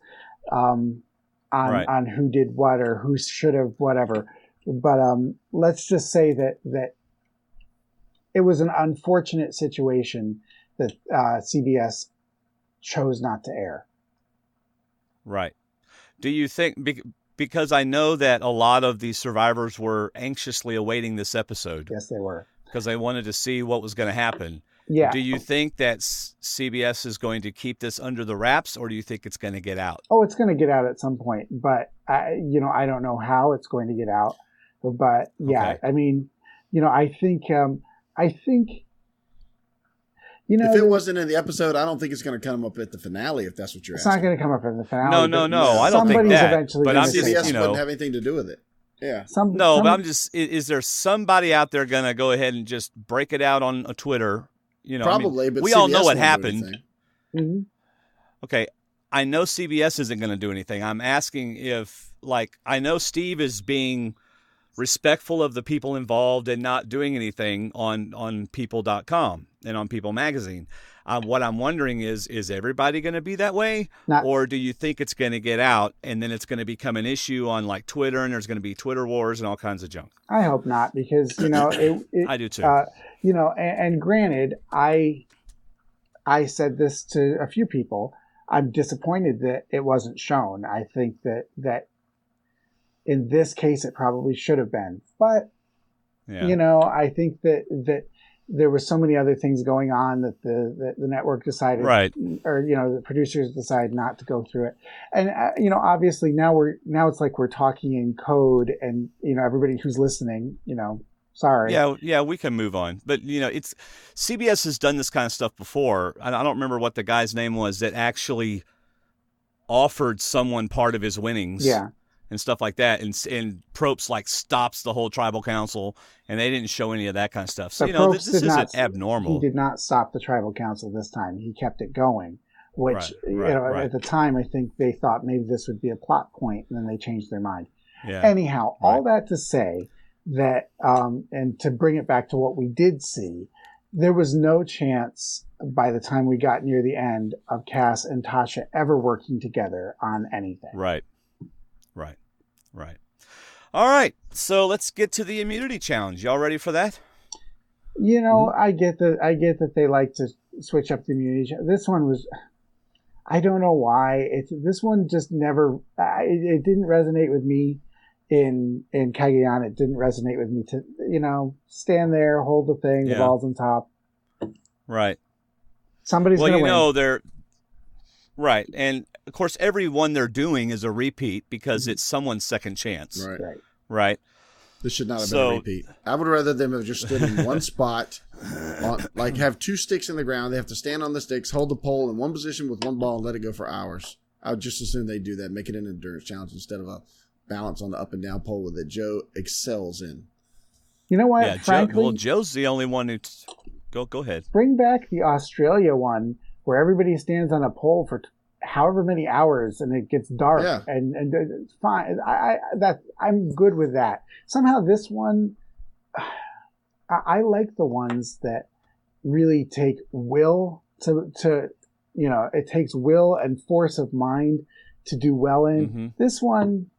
on who did what or who should have whatever. But, let's just say that it was an unfortunate situation that, CBS chose not to air. Right. Do you think, because I know that a lot of the survivors were anxiously awaiting this episode. Yes, they were. Because they wanted to see what was going to happen. Yeah. Do you think that CBS is going to keep this under the wraps, or do you think it's going to get out? Oh, it's going to get out at some point, but I don't know how it's going to get out. But yeah, Okay. I mean, I think, if it wasn't in the episode, I don't think it's going to come up at the finale, if that's what you're it's asking. not going to come up in the finale. No, I don't think somebody's that. eventually But gonna I'm just, say CBS you know, wouldn't have anything to do with it. Yeah. but I'm just, is there somebody out there going to go ahead and just break it out on a Twitter? Probably, but we all CBS know what won't do happened. anything. Mm-hmm. Okay, I know CBS isn't going to do anything. I'm asking if, I know Steve is being respectful of the people involved and not doing anything on people.com and on People Magazine. What I'm wondering is everybody going to be that way? Or do you think it's going to get out and then it's going to become an issue on Twitter, and there's going to be Twitter wars and all kinds of junk? I hope not, because, I do too. And granted, I said this to a few people. I'm disappointed that it wasn't shown. I think that in this case, it probably should have been. But, I think that there were so many other things going on that the network decided, or, the producers decided not to go through it. And, obviously now it's like we're talking in code, and, everybody who's listening, sorry. Yeah, we can move on. But, it's CBS has done this kind of stuff before. I don't remember what the guy's name was that actually offered someone part of his winnings. Yeah. And stuff like that, and Probst stops the whole tribal council, and they didn't show any of that kind of stuff. So this isn't abnormal. He did not stop the tribal council this time. He kept it going, which at the time I think they thought maybe this would be a plot point, and then they changed their mind. Yeah. Anyhow, all that to say that, and to bring it back to what we did see, there was no chance by the time we got near the end of Cass and Tasha ever working together on anything. Right. All right, so let's get to the immunity challenge. Y'all ready for that? I get that they like to switch up the immunity. This one was, I don't know why. This one just never. It didn't resonate with me in Cagayan. It didn't resonate with me to stand there, hold the thing, the ball's on top. Right. Somebody's gonna win. They're right, and of course, every one they're doing is a repeat because it's someone's second chance. Right. This should not have been a repeat. I would rather them have just stood in one spot, have two sticks in the ground. They have to stand on the sticks, hold the pole in one position with one ball, and let it go for hours. I would just assume they do that, make it an endurance challenge instead of a balance on the up and down pole that Joe excels in. You know what? Yeah, frankly, Joe's the only one who. Go ahead. Bring back the Australia one where everybody stands on a pole for however many hours and it gets dark and it's fine. I'm good with that. Somehow this one, I like the ones that really take will to it takes will and force of mind to do well in. Mm-hmm. This one,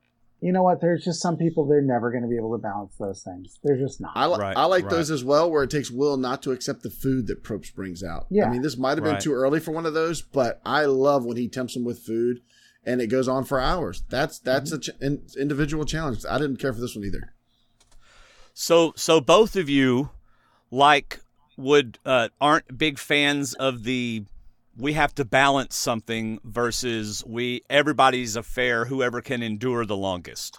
you know what? There's just some people, they're never going to be able to balance those things. They're just not. I like those as well, where it takes will not to accept the food that Probst brings out. Yeah. I mean, this might have been too early for one of those, but I love when he tempts them with food and it goes on for hours. That's an individual challenge. I didn't care for this one either. So both of you aren't big fans of the we have to balance something versus everybody's a fair, whoever can endure the longest.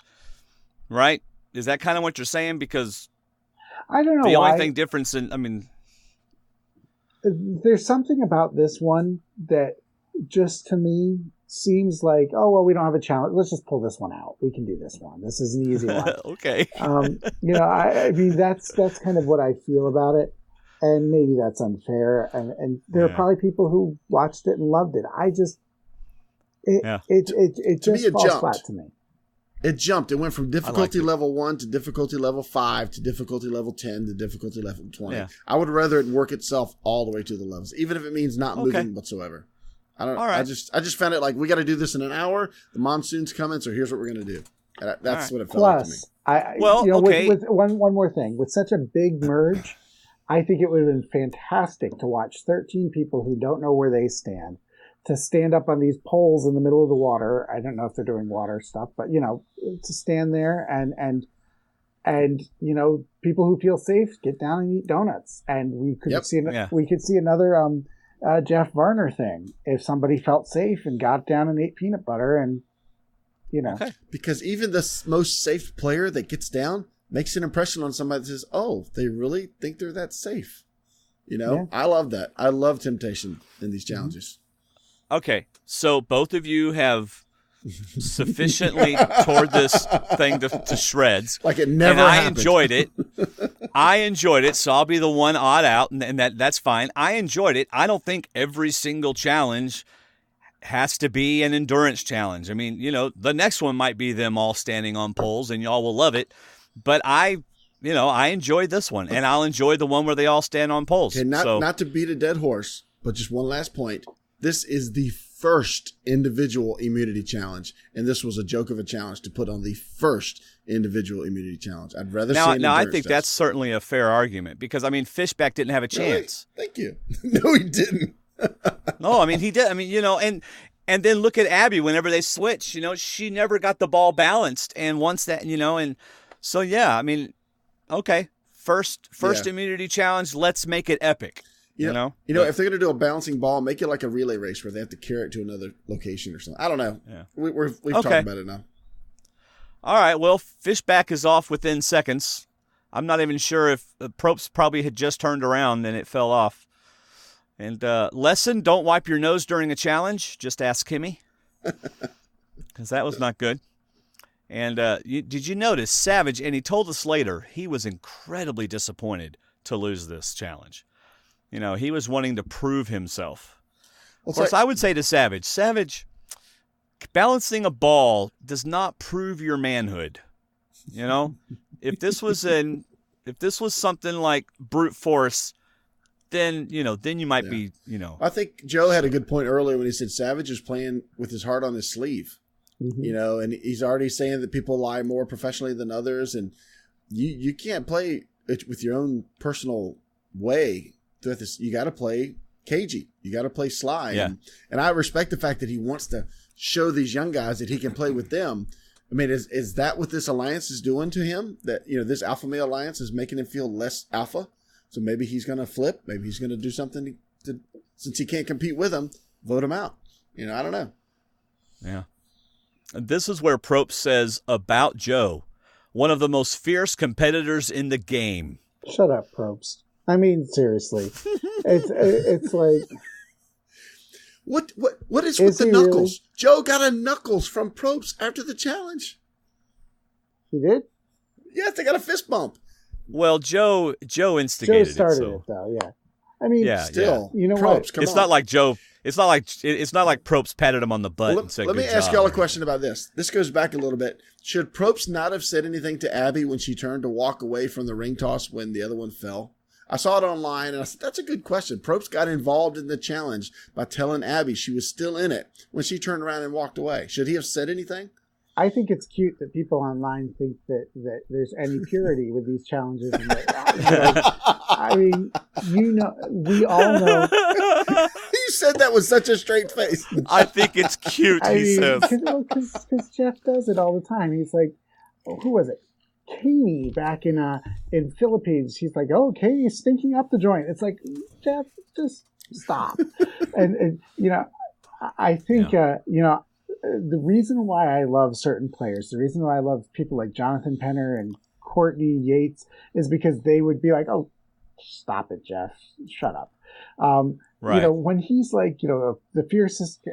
Right? Is that kind of what you're saying? Because I don't know The why. only thing difference in, I mean, There's something about this one that just to me seems like, oh, well, we don't have a challenge. Let's just pull this one out. We can do this one. This is an easy one. okay. I mean, that's kind of what I feel about it. And maybe that's unfair. And there are probably people who watched it and loved it. I just, it just falls flat to me. It jumped. It went from difficulty level 1 to difficulty level 5 to difficulty level 10 to difficulty level 20. Yeah. I would rather it work itself all the way to the levels, even if it means not moving whatsoever. I don't. All right. I just found it like we got to do this in an hour. The monsoon's coming, so here's what we're going to do. That's what it felt like to me. With one more thing, with such a big merge, I think it would have been fantastic to watch 13 people who don't know where they stand to stand up on these poles in the middle of the water. I don't know if they're doing water stuff, but to stand there and people who feel safe get down and eat donuts. And we could see another Jeff Varner thing if somebody felt safe and got down and ate peanut butter and because even the most safe player that gets down makes an impression on somebody that says, oh, they really think they're that safe. I love that. I love temptation in these challenges. Okay, so both of you have sufficiently tore this thing to shreds. Like it never happened. I enjoyed it, so I'll be the one odd out, and that's fine. I enjoyed it. I don't think every single challenge has to be an endurance challenge. I mean, the next one might be them all standing on poles, and y'all will love it. But I enjoyed this one, and I'll enjoy the one where they all stand on poles. Okay, not to beat a dead horse, but just one last point. This is the first individual immunity challenge, and this was a joke of a challenge to put on the first individual immunity challenge. I'd rather see an I think that's certainly a fair argument because, I mean, Fishback didn't have a chance. Really? Thank you. No, he didn't. No, I mean, he did. I mean, and then look at Abby whenever they switch. She never got the ball balanced, and once that, and so, yeah, I mean, okay, first immunity challenge, let's make it epic. If they're going to do a bouncing ball, make it like a relay race where they have to carry it to another location or something. I don't know. Yeah. We've talked about it now. All right. Well, Fishback is off within seconds. I'm not even sure if Probst probably had just turned around and it fell off. And lesson, don't wipe your nose during a challenge. Just ask Kimmy. Because that was not good. And did you notice Savage, and he told us later, he was incredibly disappointed to lose this challenge. He was wanting to prove himself. Of course, I would say to Savage, balancing a ball does not prove your manhood. If this was something like brute force, then you might be. I think Joe had a good point earlier when he said Savage is playing with his heart on his sleeve. Mm-hmm. And he's already saying that people lie more professionally than others, and you can't play it with your own personal way. You got to play cagey. You got to play sly. Yeah. And I respect the fact that he wants to show these young guys that he can play with them. I mean, is that what this alliance is doing to him? That, this alpha male alliance is making him feel less alpha. So maybe he's going to flip. Maybe he's going to do something since he can't compete with him, vote him out. I don't know. Yeah. And this is where Probst says about Joe, one of the most fierce competitors in the game. Shut up, Probst. I mean, seriously, it's like what is with the knuckles? Really? Joe got a knuckles from Probst after the challenge. He did? Yes, they got a fist bump. Well, Joe instigated Joe started it, it though. Yeah, I mean, still, you know Probst, what? It's not like Joe. It's not like Probst patted him on the butt and said, "Let me ask y'all a question about this." This goes back a little bit. Should Probst not have said anything to Abby when she turned to walk away from the ring toss when the other one fell? I saw it online, and I said, that's a good question. Probst got involved in the challenge by telling Abby she was still in it when she turned around and walked away. Should he have said anything? I think it's cute that people online think that there's any purity with these challenges. I mean, we all know. You said that with such a straight face. I think it's cute, he says. Because Jeff does it all the time. He's like, who was it? Katie back in Philippines. He's like, oh, Katie's stinking up the joint. It's like, Jeff, just stop. and I think the reason why I love certain players, the reason why I love people like Jonathan Penner and Courtney Yates is because they would be like, "Oh, stop it, Jeff, shut up." Right. When he's like, the fiercest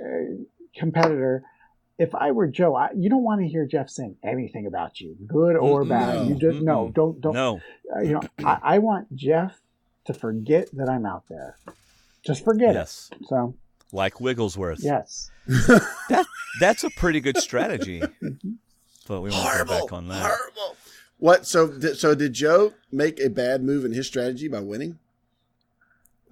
competitor. If I were Joe, you don't want to hear Jeff saying anything about you, good or bad. No. You just don't. No. I want Jeff to forget that I'm out there. Just forget it. So, like Wigglesworth. Yes. That's a pretty good strategy. But we won't go back on that. Horrible. What? So did Joe make a bad move in his strategy by winning?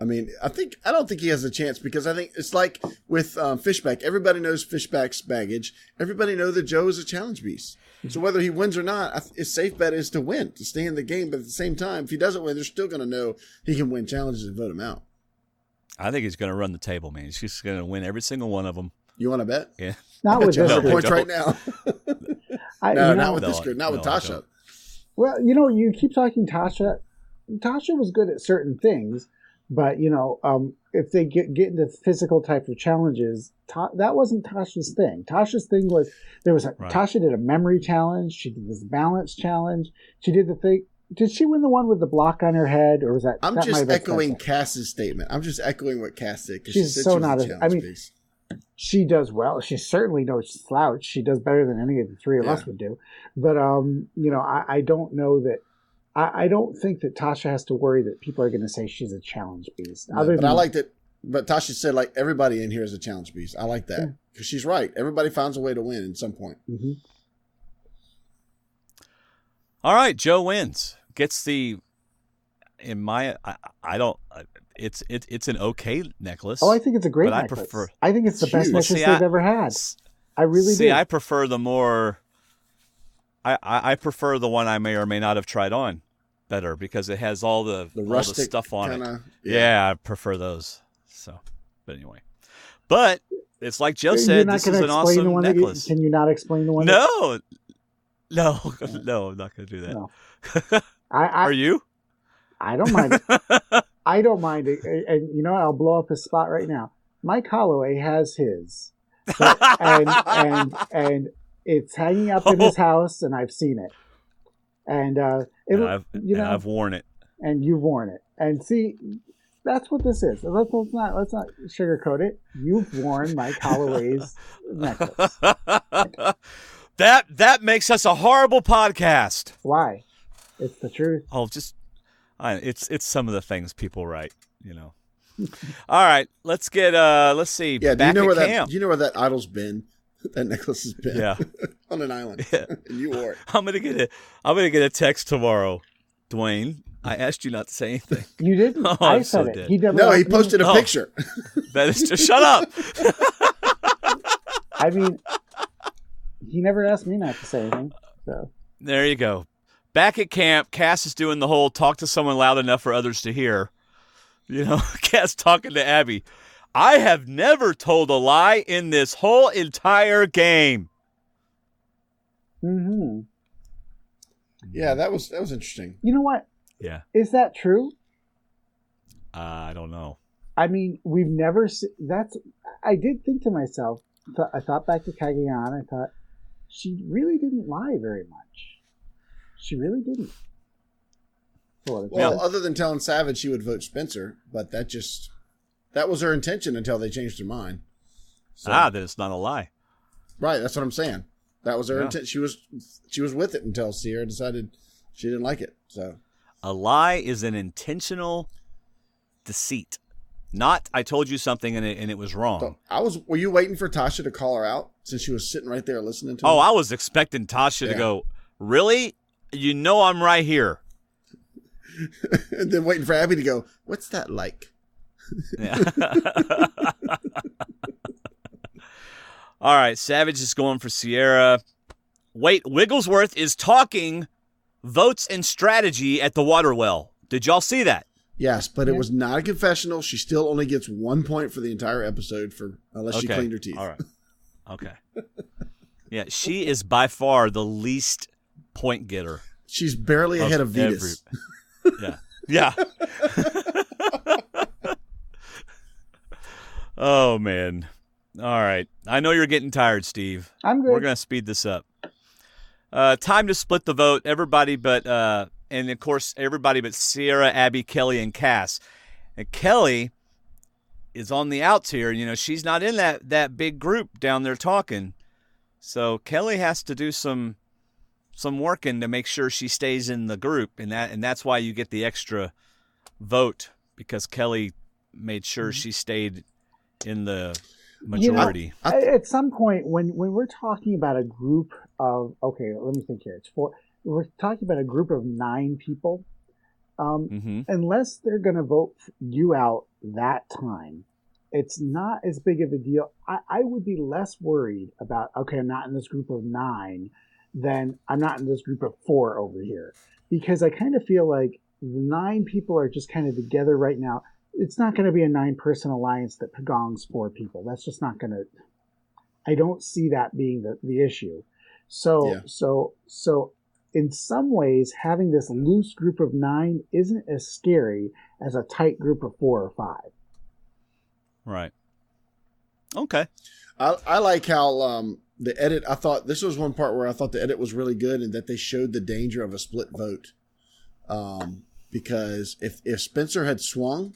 I mean, I don't think he has a chance because I think it's like with Fishback. Everybody knows Fishback's baggage. Everybody knows that Joe is a challenge beast. So whether he wins or not, his safe bet is to win, to stay in the game. But at the same time, if he doesn't win, they're still going to know he can win challenges and vote him out. I think he's going to run the table, man. He's just going to win every single one of them. You want to bet? Yeah. Not with this $100 group. points right now. Not with this group. Not with Tasha. Well, you keep talking Tasha. Tasha was good at certain things. But, if they get into physical type of challenges, that wasn't Tasha's thing. Tasha's thing was, Tasha did a memory challenge. She did this balance challenge. She did the thing. Did she win the one with the block on her head? Or was that? I'm that just echoing Cass's statement. I'm just echoing what Cass said. She's so not she does well. She's certainly no slouch. She does better than any of the three of us would do. But, I don't know that. I don't think that Tasha has to worry that people are going to say she's a challenge beast. But I like that. But Tasha said, like, everybody in here is a challenge beast. I like that. Because she's right. Everybody finds a way to win at some point. Mm-hmm. All right, Joe wins. Gets it's an okay necklace. Oh, I think it's a great necklace. I think it's the best necklace they've ever had. I really do. I prefer the more... I prefer the one I may or may not have tried on better because it has all the rustic stuff on it. Yeah, I prefer those. So, but anyway. But it's like Joe said, this is an awesome necklace. Can you not explain the one? No, I'm not going to do that. No. Are you? I don't mind it. I don't mind it. And I'll blow up his spot right now. Mike Holloway has his. And it's hanging up in his house, and I've seen it. And I've worn it. And you've worn it. And see, that's what this is. Let's not sugarcoat it. You've worn Mike Holloway's necklace. That makes us a horrible podcast. Why? It's the truth. Oh, it's some of the things people write. All right, let's see. Yeah, back do camp. you know where that idol's been? That necklace has been on an island. Yeah. And you wore it. I'm gonna get a text tomorrow, Dwayne. I asked you not to say anything. You didn't. Oh, I I'm said so it. dead. He posted a picture. That is just shut up. I mean, he never asked me not to say anything. So there you go. Back at camp, Cass is doing the whole talk to someone loud enough for others to hear. Cass talking to Abby. I have never told a lie in this whole entire game. Mm-hmm. Yeah, that was interesting. You know what? Yeah. Is that true? I don't know. I mean, we've never I did think to myself, I thought back to Cagayan, I thought, she really didn't lie very much. She really didn't. Well, other than telling Savage she would vote Spencer, but that was her intention until they changed their mind. So, then it's not a lie. Right, that's what I'm saying. That was her intent. She was with it until Sierra decided she didn't like it. So a lie is an intentional deceit. Not I told you something and it was wrong. So were you waiting for Tasha to call her out since she was sitting right there listening to Oh, him? I was expecting Tasha to go, "Really? I'm right here." And then waiting for Abby to go, "What's that like?" Yeah. All right, Savage is going for Sierra. Wait, Wigglesworth is talking votes and strategy at the water well. Did y'all see that? Yes, but it was not a confessional. She still only gets 1 point for the entire episode unless she cleaned her teeth. All right. Okay. Yeah, she is by far the least point getter. She's barely ahead of Vetus. Yeah. Oh, man. All right. I know you're getting tired, Steve. I'm good. We're going to speed this up. Time to split the vote. Everybody but, and of course, everybody but Sierra, Abby, Kelly, and Cass. And Kelly is on the outs here. You know, she's not in that big group down there talking. So Kelly has to do some working to make sure she stays in the group, and that's why you get the extra vote, because Kelly made sure she stayed in the majority. You know, at some point, when we're talking about a group of, okay, let me think here. We're talking about a group of 9 people. Unless they're going to vote you out that time, it's not as big of a deal. I would be less worried about, okay, I'm not in this group of 9, than I'm not in this group of 4 over here. Because I kind of feel like the 9 people are just kind of together right now. It's not going to be a 9-person alliance that pagongs 4 people. That's just not going to, I don't see that being the issue. So in some ways, having this loose group of 9 isn't as scary as a tight group of 4 or 5. Right. Okay. I like how the edit, I thought this was one part where I thought the edit was really good, and that they showed the danger of a split vote. Because if Spencer had swung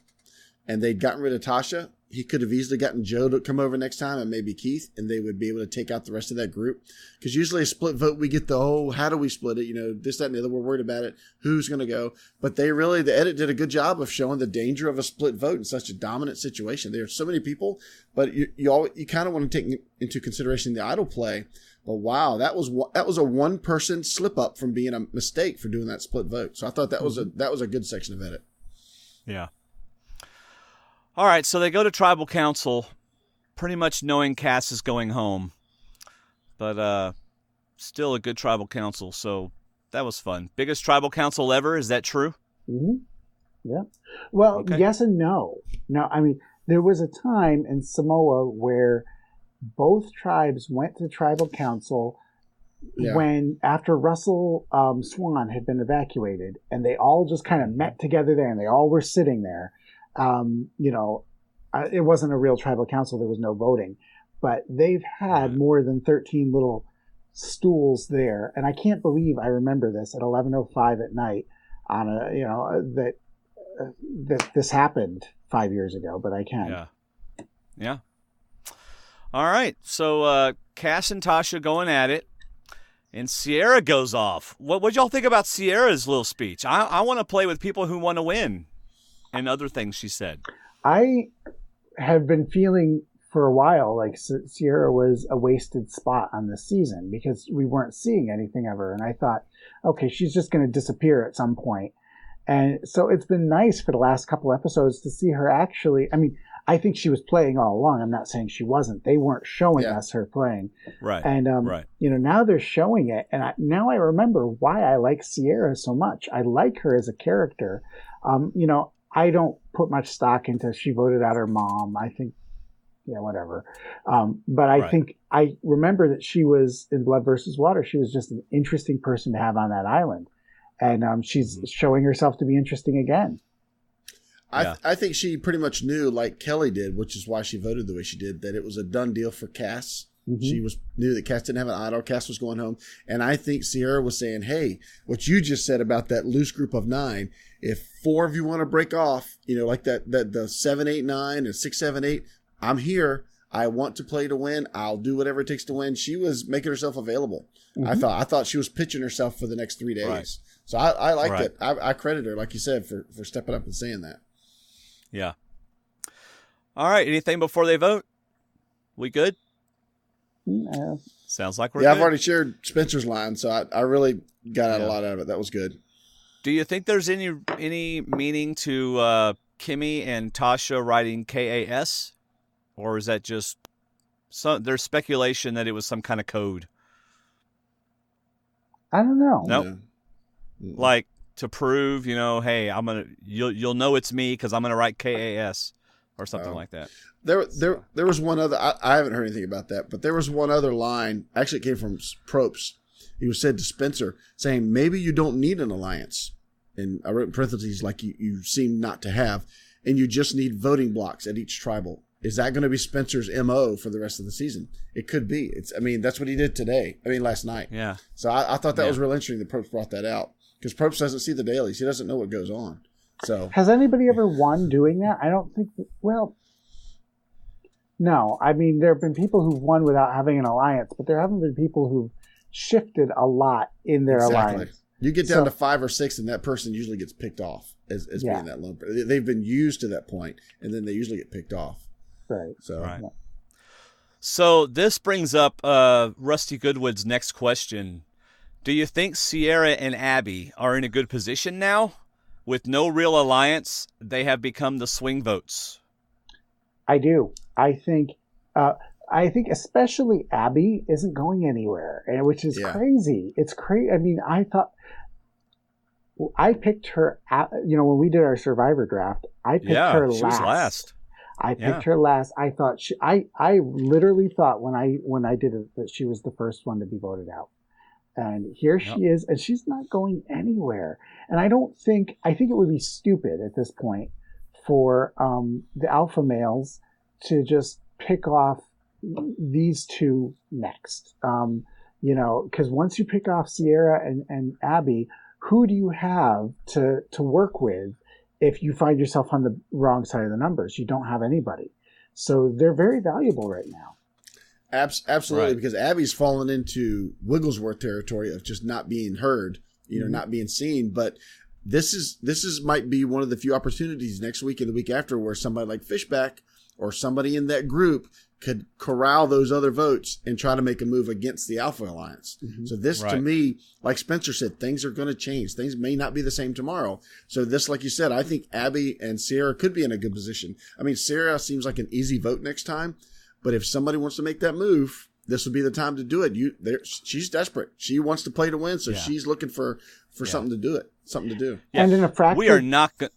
and they'd gotten rid of Tasha, he could have easily gotten Joe to come over next time, and maybe Keith, and they would be able to take out the rest of that group. Because usually a split vote, we get how do we split it? You know, this, that, and the other. We're worried about it. Who's going to go? But the edit did a good job of showing the danger of a split vote in such a dominant situation. There are so many people, but you kind of want to take into consideration the idle play. But wow, that was a 1-person slip up from being a mistake for doing that split vote. So I thought that was a good section of edit. Yeah. All right, so they go to tribal council, pretty much knowing Cass is going home, but still a good tribal council, so that was fun. Biggest tribal council ever, is that true? Mm-hmm. Yeah. Well, okay. Yes and no. No, I mean, there was a time in Samoa where both tribes went to tribal council when, after Russell Swan had been evacuated, and they all just kind of met together there, and they all were sitting there. It wasn't a real tribal council. There was no voting, but they've had more than 13 little stools there. And I can't believe I remember this at 11:05 at night on that this happened 5 years ago, but I can. Yeah. All right. So, Cass and Tasha going at it, and Sierra goes off. What y'all think about Sierra's little speech? I want to play with people who want to win. And other things she said. I have been feeling for a while like Sierra was a wasted spot on this season because we weren't seeing anything of her. And I thought, okay, she's just going to disappear at some point. And so it's been nice for the last couple episodes to see her actually. I mean, I think she was playing all along. I'm not saying she wasn't. They weren't showing us her playing. Right. And, now they're showing it. And now I remember why I like Sierra so much. I like her as a character. I don't put much stock into she voted out her mom. I think, whatever. But I think I remember that she was in Blood versus Water. She was just an interesting person to have on that island. And she's showing herself to be interesting again. I think she pretty much knew, like Kelly did, which is why she voted the way she did, that it was a done deal for Cass. Mm-hmm. She knew that Cass didn't have an idol. Cass was going home. And I think Sierra was saying, hey, what you just said about that loose group of 9, if 4 of you want to break off, like the 7, 8, 9 and 6, 7, 8, I'm here. I want to play to win. I'll do whatever it takes to win. She was making herself available. Mm-hmm. I thought she was pitching herself for the next 3 days. Right. So I liked it. I credit her, like you said, for stepping up and saying that. Yeah. All right. Anything before they vote? We good? No. Sounds like we're good. I've already shared Spencer's line, so I really got a lot out of it. That was good. Do you think there's any meaning to Kimmy and Tasha writing KAS? Or is that just there's speculation that it was some kind of code? I don't know. Nope. Yeah. Like to prove, hey, you'll know it's me because I'm gonna write KAS or something like that. There was one other. I haven't heard anything about that, but there was one other line. Actually, it came from Probst. He was said to Spencer saying, "Maybe you don't need an alliance." And I wrote in parentheses like you seem not to have, and you just need voting blocks at each tribal Is that going to be Spencer's MO for the rest of the season? It could be. That's what he did today. Last night. Yeah. So I thought that was real interesting that Probst brought that out, because Probst doesn't see the dailies. He doesn't know what goes on. So has anybody ever won doing that? I don't think. No. I mean, there have been people who've won without having an alliance, but there haven't been people who've shifted a lot in their alliance. You get down to 5 or 6, and that person usually gets picked off as being that lone person. They've been used to that point, and then they usually get picked off. Right. So. Right. So this brings up Rusty Goodwood's next question. Do you think Sierra and Abby are in a good position now? With no real alliance, they have become the swing votes. I do. I think especially Abby isn't going anywhere, and which is crazy. It's crazy. I mean, I picked her. When we did our Survivor draft, I picked her last. She was last. I picked her last. I thought I literally thought when I did it that she was the first one to be voted out. And here she is, and she's not going anywhere. And I think it would be stupid at this point for the alpha males to just pick off these two next. Because once you pick off Sierra and Abby, who do you have to work with if you find yourself on the wrong side of the numbers? You don't have anybody. So they're very valuable right now. Absolutely, right. Because Abby's fallen into Wigglesworth territory of just not being heard, not being seen. But this might be one of the few opportunities next week and the week after where somebody like Fishback or somebody in that group could corral those other votes and try to make a move against the Alpha Alliance. Mm-hmm. So this, to me, like Spencer said, things are going to change. Things may not be the same tomorrow. So this, like you said, I think Abby and Sierra could be in a good position. I mean, Sierra seems like an easy vote next time. But if somebody wants to make that move, this would be the time to do it. She's desperate. She wants to play to win, so she's looking for something to do it. Something to do. Yeah. And in a fractured, we are not going.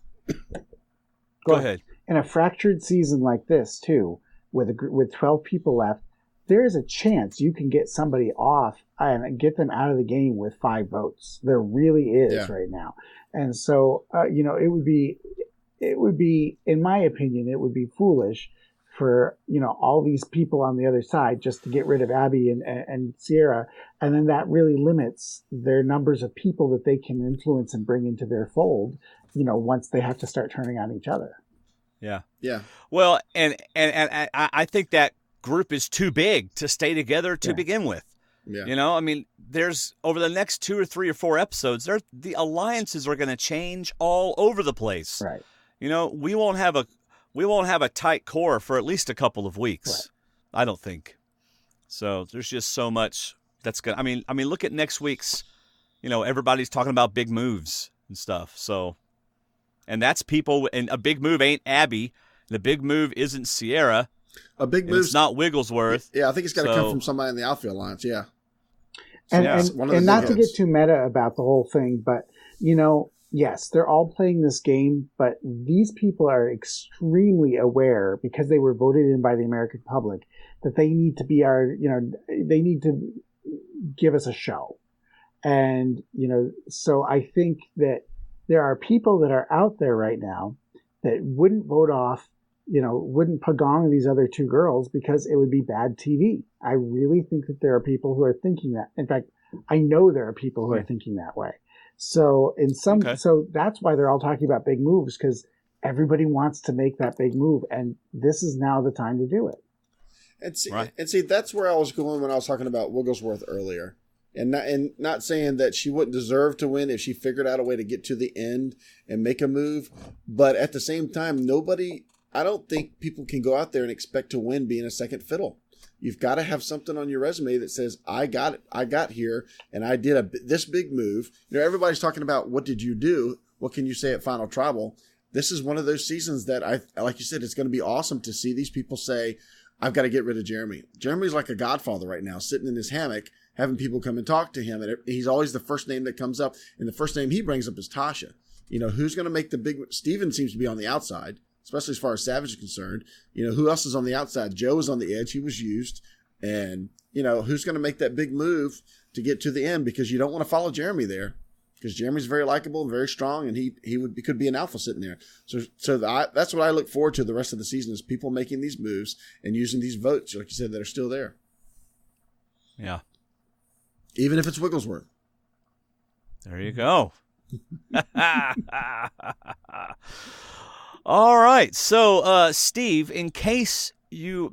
Go ahead. In a fractured season like this, too, with 12 people left, there is a chance you can get somebody off and get them out of the game with 5 votes. There really is right now, and so it would be, in my opinion, it would be foolish for all these people on the other side just to get rid of Abby and Sierra, and then that really limits their numbers of people that they can influence and bring into their fold. Once they have to start turning on each other. Yeah. Yeah. Well, and I think that group is too big to stay together to begin with. Yeah. There's over the next 2 or 3 or 4 episodes, the alliances are going to change all over the place. Right. We won't have a tight core for at least a couple of weeks. Right. I don't think. So there's just so much that's going to, I mean, look at next week's, everybody's talking about big moves and stuff. So, and that's people, and a big move ain't Abby. The big move isn't Sierra. A big move. It's not Wigglesworth. Yeah, I think it's got to come from somebody in the Alpha Alliance. Yeah. And not to get too meta about the whole thing, but yes, they're all playing this game, but these people are extremely aware, because they were voted in by the American public, that they need to be they need to give us a show. And, so I think that there are people that are out there right now that wouldn't vote off, wouldn't pagong these other 2 girls because it would be bad TV. I really think that there are people who are thinking that. In fact, I know there are people who are thinking that way. So so that's why they're all talking about big moves, because everybody wants to make that big move, and this is now the time to do it. And see, that's where I was going when I was talking about Wigglesworth earlier, and not saying that she wouldn't deserve to win if she figured out a way to get to the end and make a move, but at the same time, I don't think people can go out there and expect to win being a second fiddle. You've got to have something on your resume that says, I got it. I got here and I did this big move. Everybody's talking about, what did you do? What can you say at Final Tribal? This is one of those seasons that like you said, it's going to be awesome to see these people say, I've got to get rid of Jeremy. Jeremy's like a godfather right now, sitting in his hammock, having people come and talk to him. And he's always the first name that comes up. And the first name he brings up is Tasha. Who's going to make the big, Steven seems to be on the outside, especially as far as Savage is concerned. Who else is on the outside? Joe is on the edge. He was used. And, who's going to make that big move to get to the end? Because you don't want to follow Jeremy there. because Jeremy's very likable and very strong, and he could be an alpha sitting there. That's what I look forward to the rest of the season is people making these moves and using these votes, like you said, that are still there. Yeah. Even if it's Wigglesworth. There you go. All right. So, Steve, in case you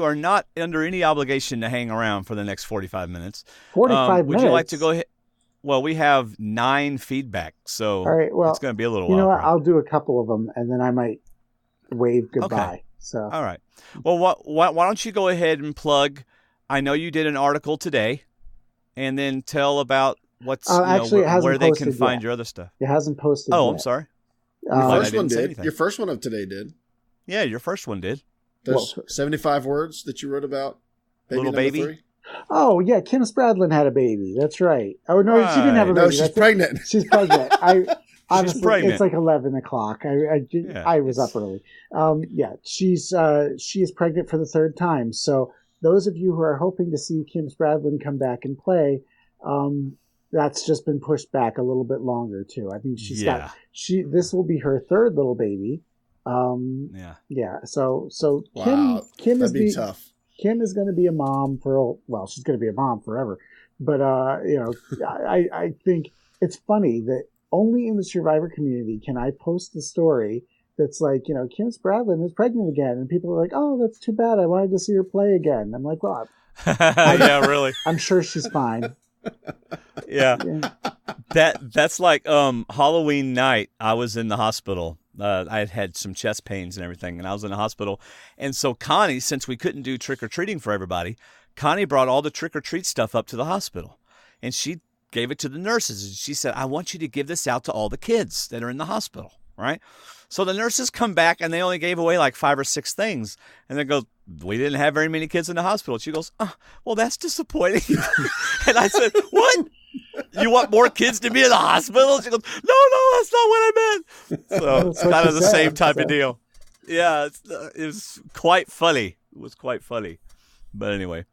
are not under any obligation to hang around for the next 45 minutes. 45 minutes? Would you like to go ahead? Well, we have 9 feedback, so all right, well, it's going to be a little while. You know what? I'll do a couple of them, and then I might wave goodbye. Okay. So. All right. Well, why don't you go ahead and plug? I know you did an article today, and then tell about what's actually, where they can find yet. your other stuff. It hasn't posted Oh, yet. I'm sorry. Your first one did. Your first one of today did. Yeah, your first one did. There's 75 words that you wrote about little baby. 3. Oh yeah, Kim Spradlin had a baby. That's right. Oh no, she didn't have a baby. No, she's pregnant. She's pregnant. Honestly, pregnant. It's like 11 o'clock. I was up early. She is pregnant for the 3rd time. So those of you who are hoping to see Kim Spradlin come back and play, that's just been pushed back a little bit longer too. I mean, this will be her 3rd little baby. So wow, Kim that'd be tough. Kim is going to be a mom she's going to be a mom forever. But, I think it's funny that only in the Survivor community can I post a story that's like, Kim Spradlin is pregnant again. And people are like, oh, that's too bad. I wanted to see her play again. I'm like, well, yeah, really. I'm sure she's fine. Yeah. That's like Halloween night. I was in the hospital. I had some chest pains and everything, and I was in the hospital. And so Connie, since we couldn't do trick-or-treating for everybody, Connie brought all the trick-or-treat stuff up to the hospital. And she gave it to the nurses. And she said, I want you to give this out to all the kids that are in the hospital, right? So the nurses come back, and they only gave away like 5 or 6 things. And they go, we didn't have very many kids in the hospital. She goes, oh, well, that's disappointing. And I said, what? You want more kids to be in the hospital? She goes, no, that's not what I meant. So it's kind of the same type of deal. Yeah, it was quite funny. It was quite funny. But anyway.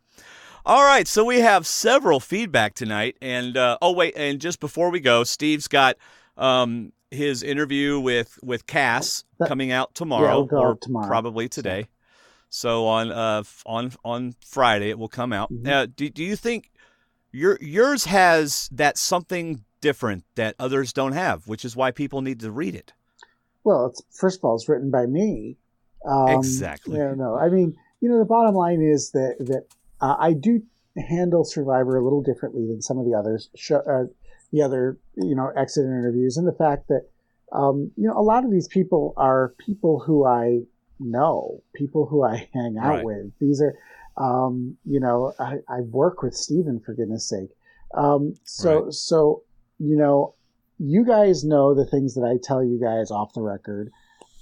All right, so we have several feedback tonight. And, and just before we go, Steve's got his interview with Cass coming out tomorrow, tomorrow. Probably today. So on Friday it will come out. Mm-hmm. Do you think yours has that something different that others don't have, which is why people need to read it? Well, first of all, it's written by me. Exactly. No, I mean, the bottom line is that I do handle Survivor a little differently than some of the others. The other, exit interviews, and the fact that, a lot of these people are people who I know, people who I hang out with. These are, I work with Steven, for goodness sake. So, you guys know the things that I tell you guys off the record.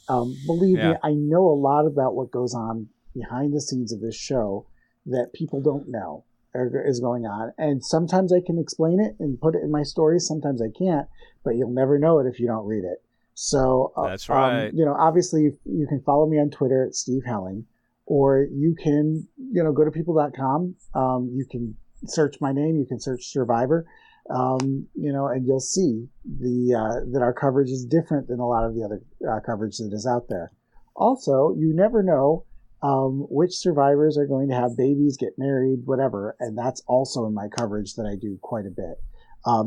Believe me, I know a lot about what goes on behind the scenes of this show that people don't know is going on. And sometimes I can explain it and put it in my stories. Sometimes I can't, but you'll never know it if you don't read it. So that's right. Obviously you can follow me on Twitter at Steve Helling, or you can, go to people.com. You can search my name. You can search Survivor, and you'll see that our coverage is different than a lot of the other coverage that is out there. Also, you never know which survivors are going to have babies, get married, whatever. And that's also in my coverage that I do quite a bit.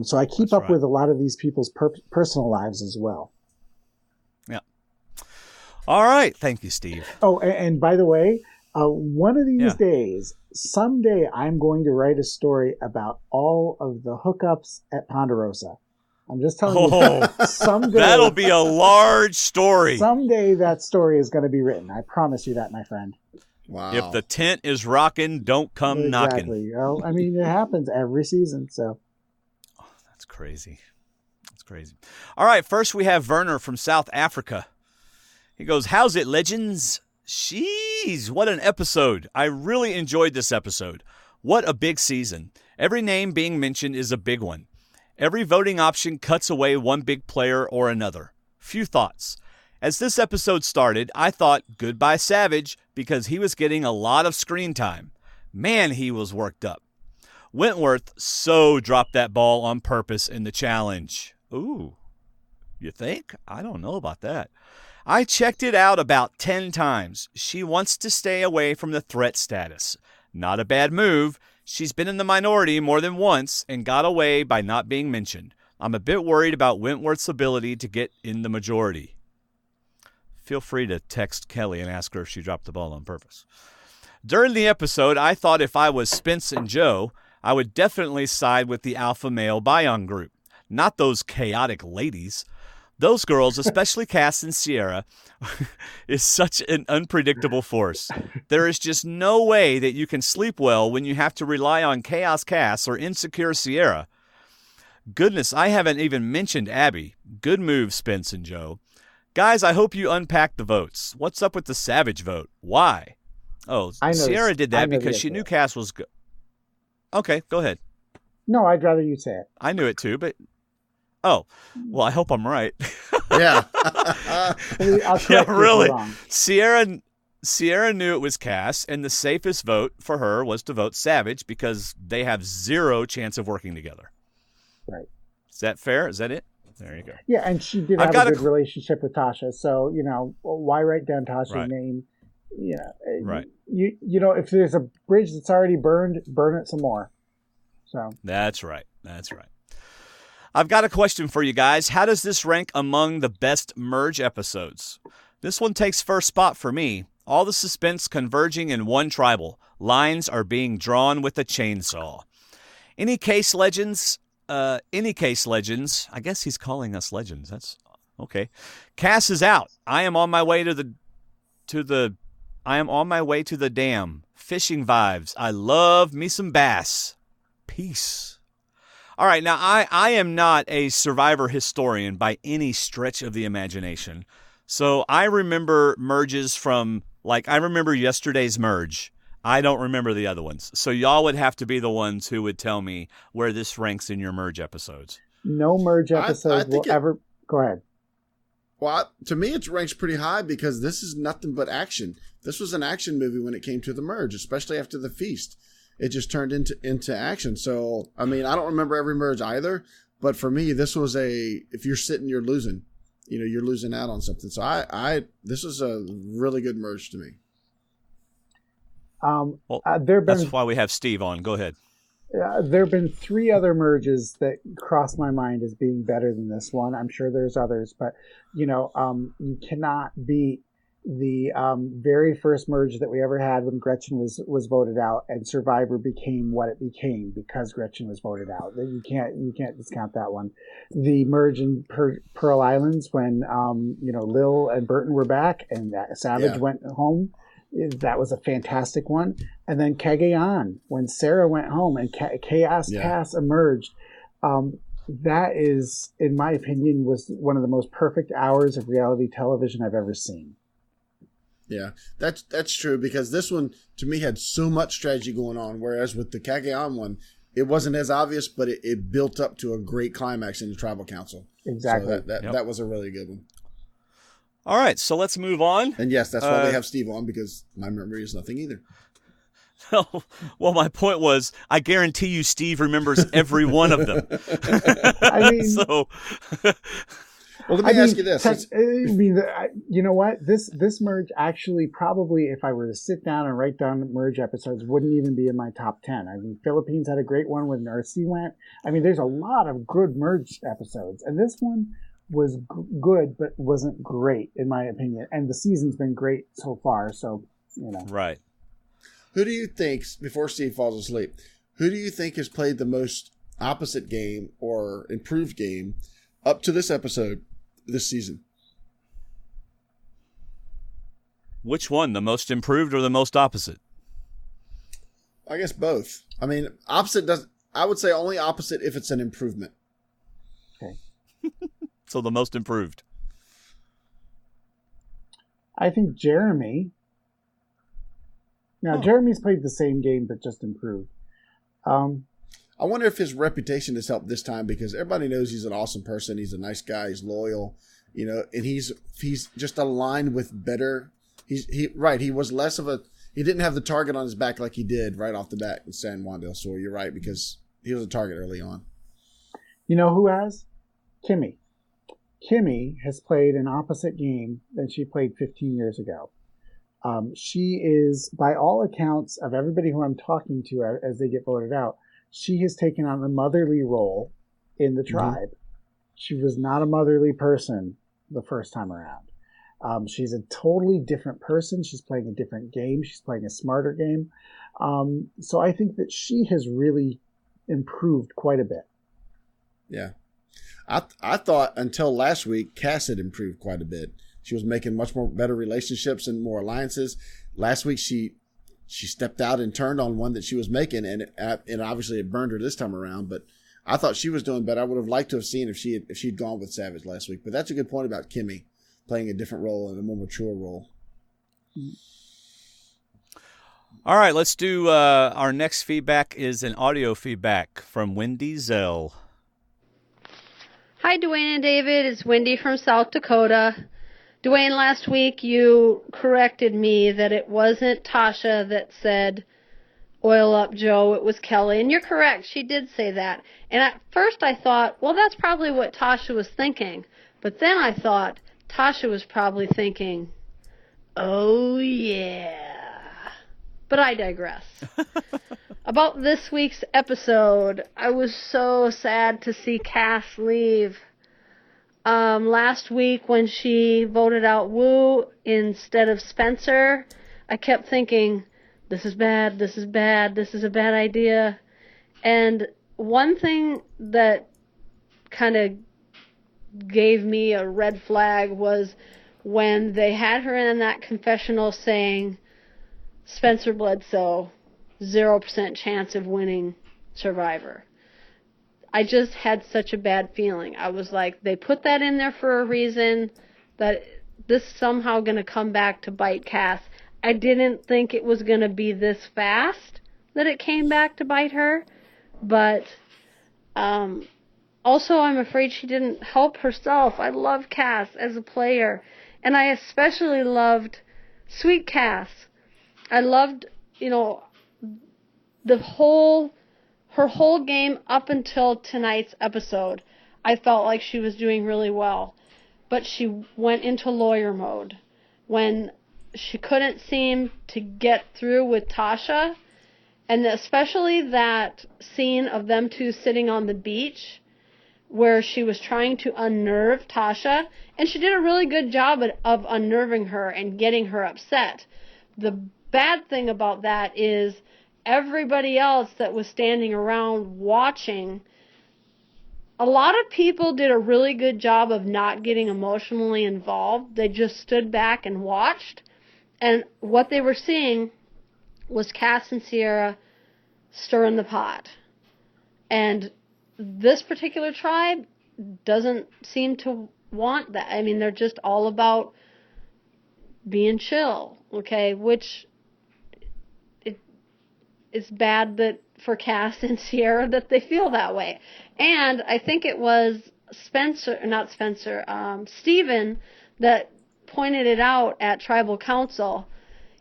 So I keep up with a lot of these people's personal lives as well. Yeah. All right. Thank you, Steve. Oh, and by the way, one of these days, someday I'm going to write a story about all of the hookups at Ponderosa. I'm just telling you, someday that'll be a large story. Someday that story is going to be written. I promise you that, my friend. Wow. If the tent is rocking, don't come knocking. Exactly. Well, I mean, it happens every season, so. Oh, that's crazy. That's crazy. All right, first we have Werner from South Africa. He goes, how's it, legends? Jeez, what an episode. I really enjoyed this episode. What a big season. Every name being mentioned is a big one. Every voting option cuts away one big player or another. Few thoughts. As this episode started, I thought goodbye Savage because he was getting a lot of screen time. Man, he was worked up. Wentworth so dropped that ball on purpose in the challenge. Ooh, you think? I don't know about that. I checked it out about 10 times. She wants to stay away from the threat status. Not a bad move. She's been in the minority more than once and got away by not being mentioned. I'm a bit worried about Wentworth's ability to get in the majority. Feel free to text Kelly and ask her if she dropped the ball on purpose. During the episode, I thought if I was Spence and Joe, I would definitely side with the alpha male Bion group. Not those chaotic ladies. Those girls, especially Cass and Sierra, is such an unpredictable force. There is just no way that you can sleep well when you have to rely on Chaos Cass or Insecure Sierra. Goodness, I haven't even mentioned Abby. Good move, Spence and Joe. Guys, I hope you unpack the votes. What's up with the Savage vote? Why? Oh, Sierra did that because she knew Cass was good. Okay, go ahead. No, I'd rather you say it. I knew it too, but... Oh, well, I hope I'm right. Yeah. Yeah, really. Sierra knew it was Cass, and the safest vote for her was to vote Savage because they have zero chance of working together. Right. Is that fair? Is that it? There you go. Yeah, and she did have a good relationship with Tasha, so, why write down Tasha's name? Right. You know, if there's a bridge that's already burned, burn it some more. So. That's right. I've got a question for you guys. How does this rank among the best merge episodes? This one takes first spot for me. All the suspense converging in one tribal. Lines are being drawn with a chainsaw. Any case legends? I guess he's calling us legends. That's okay. Cass is out. I am on my way to the dam. Fishing vibes. I love me some bass. Peace. All right, now I am not a Survivor historian by any stretch of the imagination. So I remember merges from, I remember yesterday's merge. I don't remember the other ones. So y'all would have to be the ones who would tell me where this ranks in your merge episodes. No merge episode will ever... Go ahead. Well, to me, it ranks pretty high because this is nothing but action. This was an action movie when it came to the merge, especially after the feast. It just turned into action. So, I mean, I don't remember every merge either, but for me, this was if you're sitting, you're losing. You're losing out on something. So this was a really good merge to me. That's why we have Steve on. Go ahead. There have been 3 other merges that cross my mind as being better than this one. I'm sure there's others, but you cannot beat the very first merge that we ever had when Gretchen was voted out and Survivor became what it became because Gretchen was voted out. You can't discount that one. The merge in Pearl Islands when Lil and Burton were back and Savage went home. That was a fantastic one. And then Cagayan when Sarah went home and Chaos Cass emerged. That is, in my opinion, was one of the most perfect hours of reality television I've ever seen. Yeah, that's true because this one to me had so much strategy going on, whereas with the Cagayan one, it wasn't as obvious, but it built up to a great climax in the Tribal Council. Exactly. So that was a really good one. All right, so let's move on. And yes, that's why they have Steve on because my memory is nothing either. Well, my point was, I guarantee you, Steve remembers every one of them. I mean, so. Well, let me ask you this. You know what? This merge actually probably, if I were to sit down and write down merge episodes, wouldn't even be in my top 10. I mean, Philippines had a great one when RC went. I mean, there's a lot of good merge episodes, and this one was good, but wasn't great in my opinion. And the season's been great so far. So Right. Who do you think, before Steve falls asleep, who do you think has played the most opposite game or improved game up to this episode? This season. Which one? The most improved or the most opposite? I guess both. I mean, I would say only opposite if it's an improvement. Okay. So the most improved. I think Jeremy. Now, Jeremy's played the same game, but just improved. I wonder if his reputation has helped this time because everybody knows he's an awesome person. He's a nice guy. He's loyal, and he's just aligned with better. He was less of a he didn't have the target on his back like he did right off the bat in San Juan del Sur. You're right, because he was a target early on. You know who has? Kimmy. Kimmy has played an opposite game than she played 15 years ago. She is, by all accounts of everybody who I'm talking to as they get voted out, she has taken on a motherly role in the tribe. She was not a motherly person the first time around. She's a totally different person. She's playing a different game. She's playing a smarter game. So I think that she has really improved quite a bit. Yeah. I thought until last week, Cass had improved quite a bit. She was making much more better relationships and more alliances. Last week, she stepped out and turned on one that she was making, and obviously it burned her this time around. But I thought she was doing better. I would have liked to have seen if she'd gone with Savage last week. But that's a good point about Kimmy playing a different role and a more mature role. All right, let's do our next feedback is an audio feedback from Wendy Zell. Hi, Dwayne and David. It's Wendy from South Dakota. Dwayne, last week you corrected me that it wasn't Tasha that said, "Oil up, Joe," it was Kelly. And you're correct, she did say that. And at first I thought, well, that's probably what Tasha was thinking. But then I thought, Tasha was probably thinking, oh, yeah. But I digress. About this week's episode, I was so sad to see Cass leave. Last week when she voted out Wu instead of Spencer, I kept thinking, this is bad, this is bad, this is a bad idea. And one thing that kind of gave me a red flag was when they had her in that confessional saying, Spencer Bledsoe, 0% chance of winning Survivor. I just had such a bad feeling. I was like, they put that in there for a reason, that this is somehow going to come back to bite Cass. I didn't think it was going to be this fast that it came back to bite her, but also I'm afraid she didn't help herself. I love Cass as a player, and I especially loved Sweet Cass. I loved, her whole game up until tonight's episode. I felt like she was doing really well. But she went into lawyer mode when she couldn't seem to get through with Tasha. And especially that scene of them two sitting on the beach where she was trying to unnerve Tasha. And she did a really good job of unnerving her and getting her upset. The bad thing about that is everybody else that was standing around watching, a lot of people did a really good job of not getting emotionally involved. They just stood back and watched. And what they were seeing was Cass and Sierra stirring the pot. And this particular tribe doesn't seem to want that. I mean, they're just all about being chill, okay? Which it's bad that for Cass and Sierra that they feel that way. And I think it was Steven that pointed it out at Tribal Council.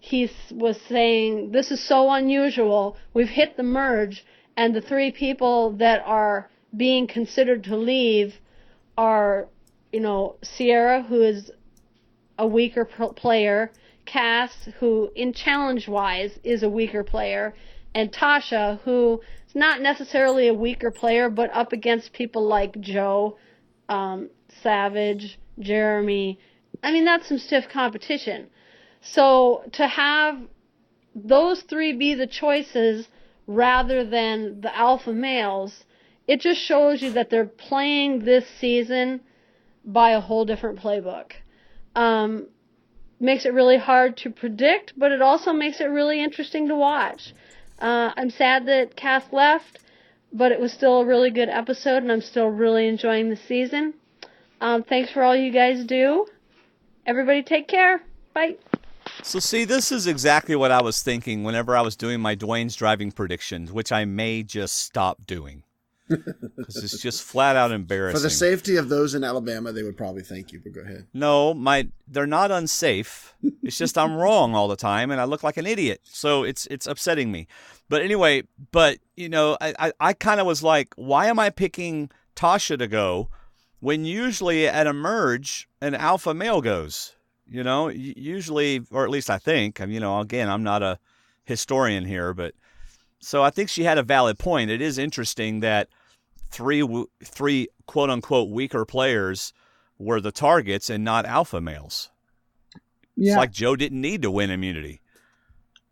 He was saying, this is so unusual. We've hit the merge, and the three people that are being considered to leave are, Sierra, who is a weaker player, Cass, who in challenge-wise is a weaker player, and Tasha, who is not necessarily a weaker player, but up against people like Joe, Savage, Jeremy. I mean, that's some stiff competition. So to have those three be the choices rather than the alpha males, it just shows you that they're playing this season by a whole different playbook. Makes it really hard to predict, but it also makes it really interesting to watch. I'm sad that Cass left, but it was still a really good episode, and I'm still really enjoying the season. Thanks for all you guys do. Everybody take care. Bye. So see, this is exactly what I was thinking whenever I was doing my Dwayne's driving predictions, which I may just stop doing. because it's just flat out embarrassing. For the safety of those in Alabama, they would probably thank you, but go ahead. No, they're not unsafe. It's just I'm wrong all the time, and I look like an idiot. So it's upsetting me. But anyway, I kind of was like, why am I picking Tasha to go when usually at a merge, an alpha male goes? Usually, or at least I think. Again, I'm not a historian here, but so I think she had a valid point. It is interesting that three quote unquote weaker players were the targets and not alpha males. Yeah. It's like Joe didn't need to win immunity.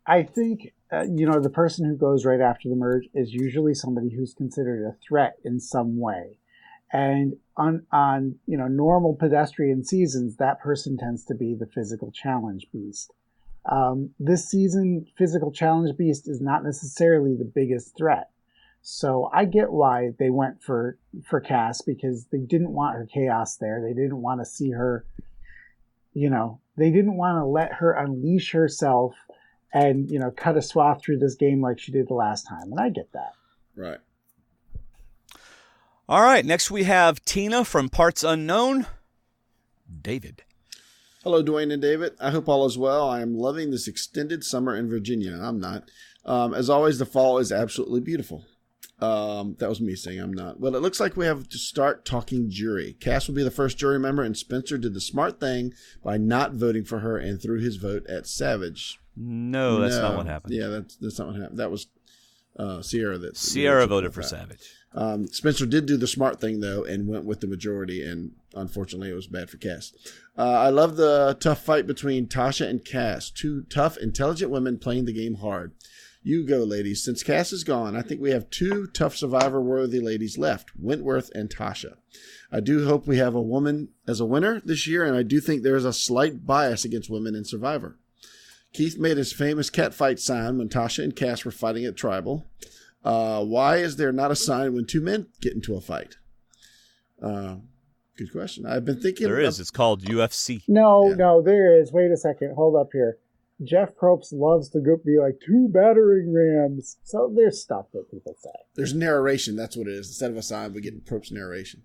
I think the person who goes right after the merge is usually somebody who's considered a threat in some way. And on normal pedestrian seasons, that person tends to be the physical challenge beast. This season, physical challenge beast is not necessarily the biggest threat. So I get why they went for Cass, because they didn't want her chaos there. They didn't want to see her, they didn't want to let her unleash herself and, cut a swath through this game like she did the last time. And I get that. Right. All right. Next we have Tina from Parts Unknown. David. Hello, Dwayne and David. I hope all is well. I am loving this extended summer in Virginia. I'm not. As always, the fall is absolutely beautiful. That was me saying I'm not. Well, it looks like we have to start talking jury. Cass will be the first jury member, and Spencer did the smart thing by not voting for her and threw his vote at Savage. No, that's not what happened. Yeah, that's not what happened. That was Sierra. Sierra voted for Savage. Spencer did do the smart thing, though, and went with the majority, and unfortunately it was bad for Cass. I love the tough fight between Tasha and Cass. Two tough, intelligent women playing the game hard. You go, ladies. Since Cass is gone, I think we have two tough Survivor-worthy ladies left, Wentworth and Tasha. I do hope we have a woman as a winner this year, and I do think there is a slight bias against women in Survivor. Keith made his famous catfight sign when Tasha and Cass were fighting at Tribal. Why is there not a sign when two men get into a fight? Good question. I've been thinking. There is. It's called UFC. No, there is. Wait a second. Hold up here. Jeff Probst loves to be like, 2 battering rams. So there's stuff that people say. There's narration. That's what it is. Instead of a sign, we get Probst narration.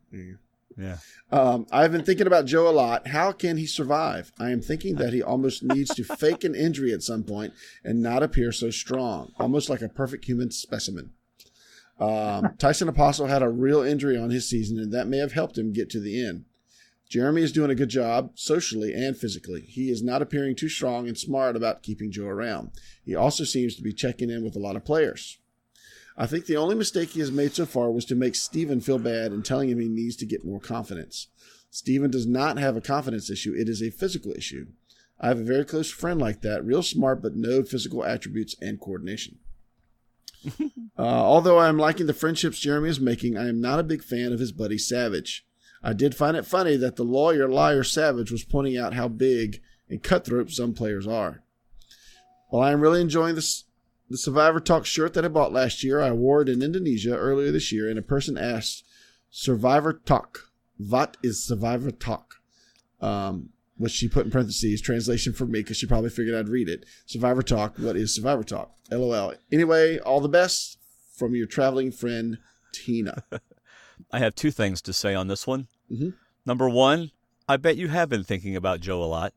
Yeah. I've been thinking about Joe a lot. How can he survive? I am thinking that he almost needs to fake an injury at some point and not appear so strong, almost like a perfect human specimen. Tyson Apostle had a real injury on his season, and that may have helped him get to the end. Jeremy is doing a good job socially and physically. He is not appearing too strong and smart about keeping Joe around. He also seems to be checking in with a lot of players. I think the only mistake he has made so far was to make Steven feel bad and telling him he needs to get more confidence. Steven does not have a confidence issue. It is a physical issue. I have a very close friend like that, real smart, but no physical attributes and coordination. Although I am liking the friendships Jeremy is making, I am not a big fan of his buddy Savage. I did find it funny that the liar Savage was pointing out how big and cutthroat some players are. While I am really enjoying the Survivor Talk shirt that I bought last year, I wore it in Indonesia earlier this year, and a person asked, Survivor Talk, what is Survivor Talk? Which she put in parentheses, translation for me, because she probably figured I'd read it. Survivor Talk, what is Survivor Talk? LOL. Anyway, all the best from your traveling friend, Tina. I have 2 things to say on this one. Mm-hmm. Number 1, I bet you have been thinking about Joe a lot.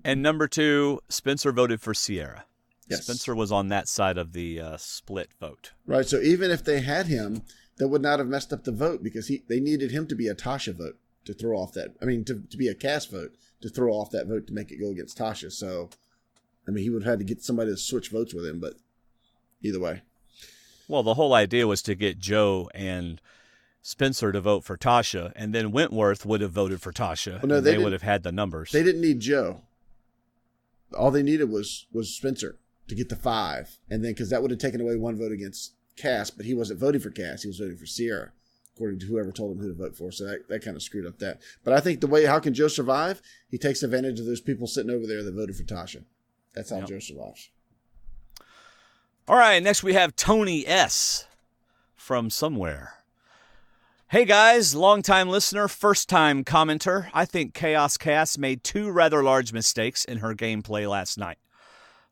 And number 2, Spencer voted for Sierra. Yes. Spencer was on that side of the split vote. Right, so even if they had him, that would not have messed up the vote, because they needed him to be a Tasha vote to throw off that. I mean, to be a Cass vote to throw off that vote to make it go against Tasha. So, I mean, he would have had to get somebody to switch votes with him, but either way. Well, the whole idea was to get Joe and Spencer to vote for Tasha, and then Wentworth would have voted for Tasha. Well, no, they would have had the numbers. They didn't need Joe. All they needed was Spencer to get the 5, and then because that would have taken away 1 vote against Cass, but he wasn't voting for Cass; he was voting for Sierra, according to whoever told him who to vote for. So that kind of screwed up that. But I think how can Joe survive? He takes advantage of those people sitting over there that voted for Tasha. That's how Joe survives. All right, next we have Tony S. from somewhere. Hey guys, long-time listener, first-time commenter. I think Chaos Cass made 2 rather large mistakes in her gameplay last night.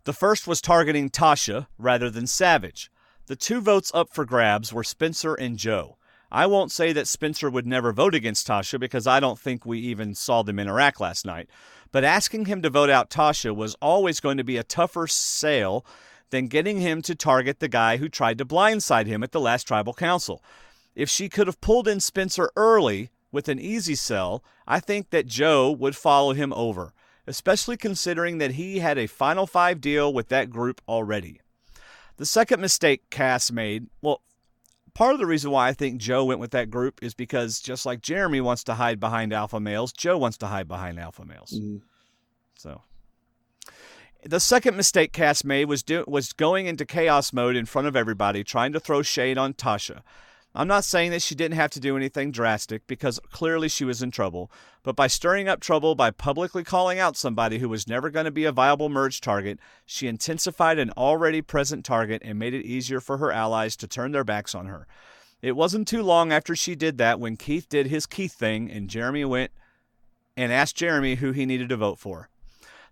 The first was targeting Tasha rather than Savage. The 2 votes up for grabs were Spencer and Joe. I won't say that Spencer would never vote against Tasha because I don't think we even saw them interact last night. But asking him to vote out Tasha was always going to be a tougher sale than getting him to target the guy who tried to blindside him at the last tribal council. If she could have pulled in Spencer early with an easy sell, I think that Joe would follow him over, especially considering that he had a Final 5 deal with that group already. The second mistake Cass made, well, part of the reason why I think Joe went with that group is because just like Jeremy wants to hide behind alpha males, Joe wants to hide behind alpha males. Mm-hmm. So the second mistake Cass made was going into chaos mode in front of everybody, trying to throw shade on Tasha. I'm not saying that she didn't have to do anything drastic because clearly she was in trouble, but by stirring up trouble by publicly calling out somebody who was never going to be a viable merge target, she intensified an already present target and made it easier for her allies to turn their backs on her. It wasn't too long after she did that when Keith did his Keith thing and Jeremy went and asked Jeremy who he needed to vote for.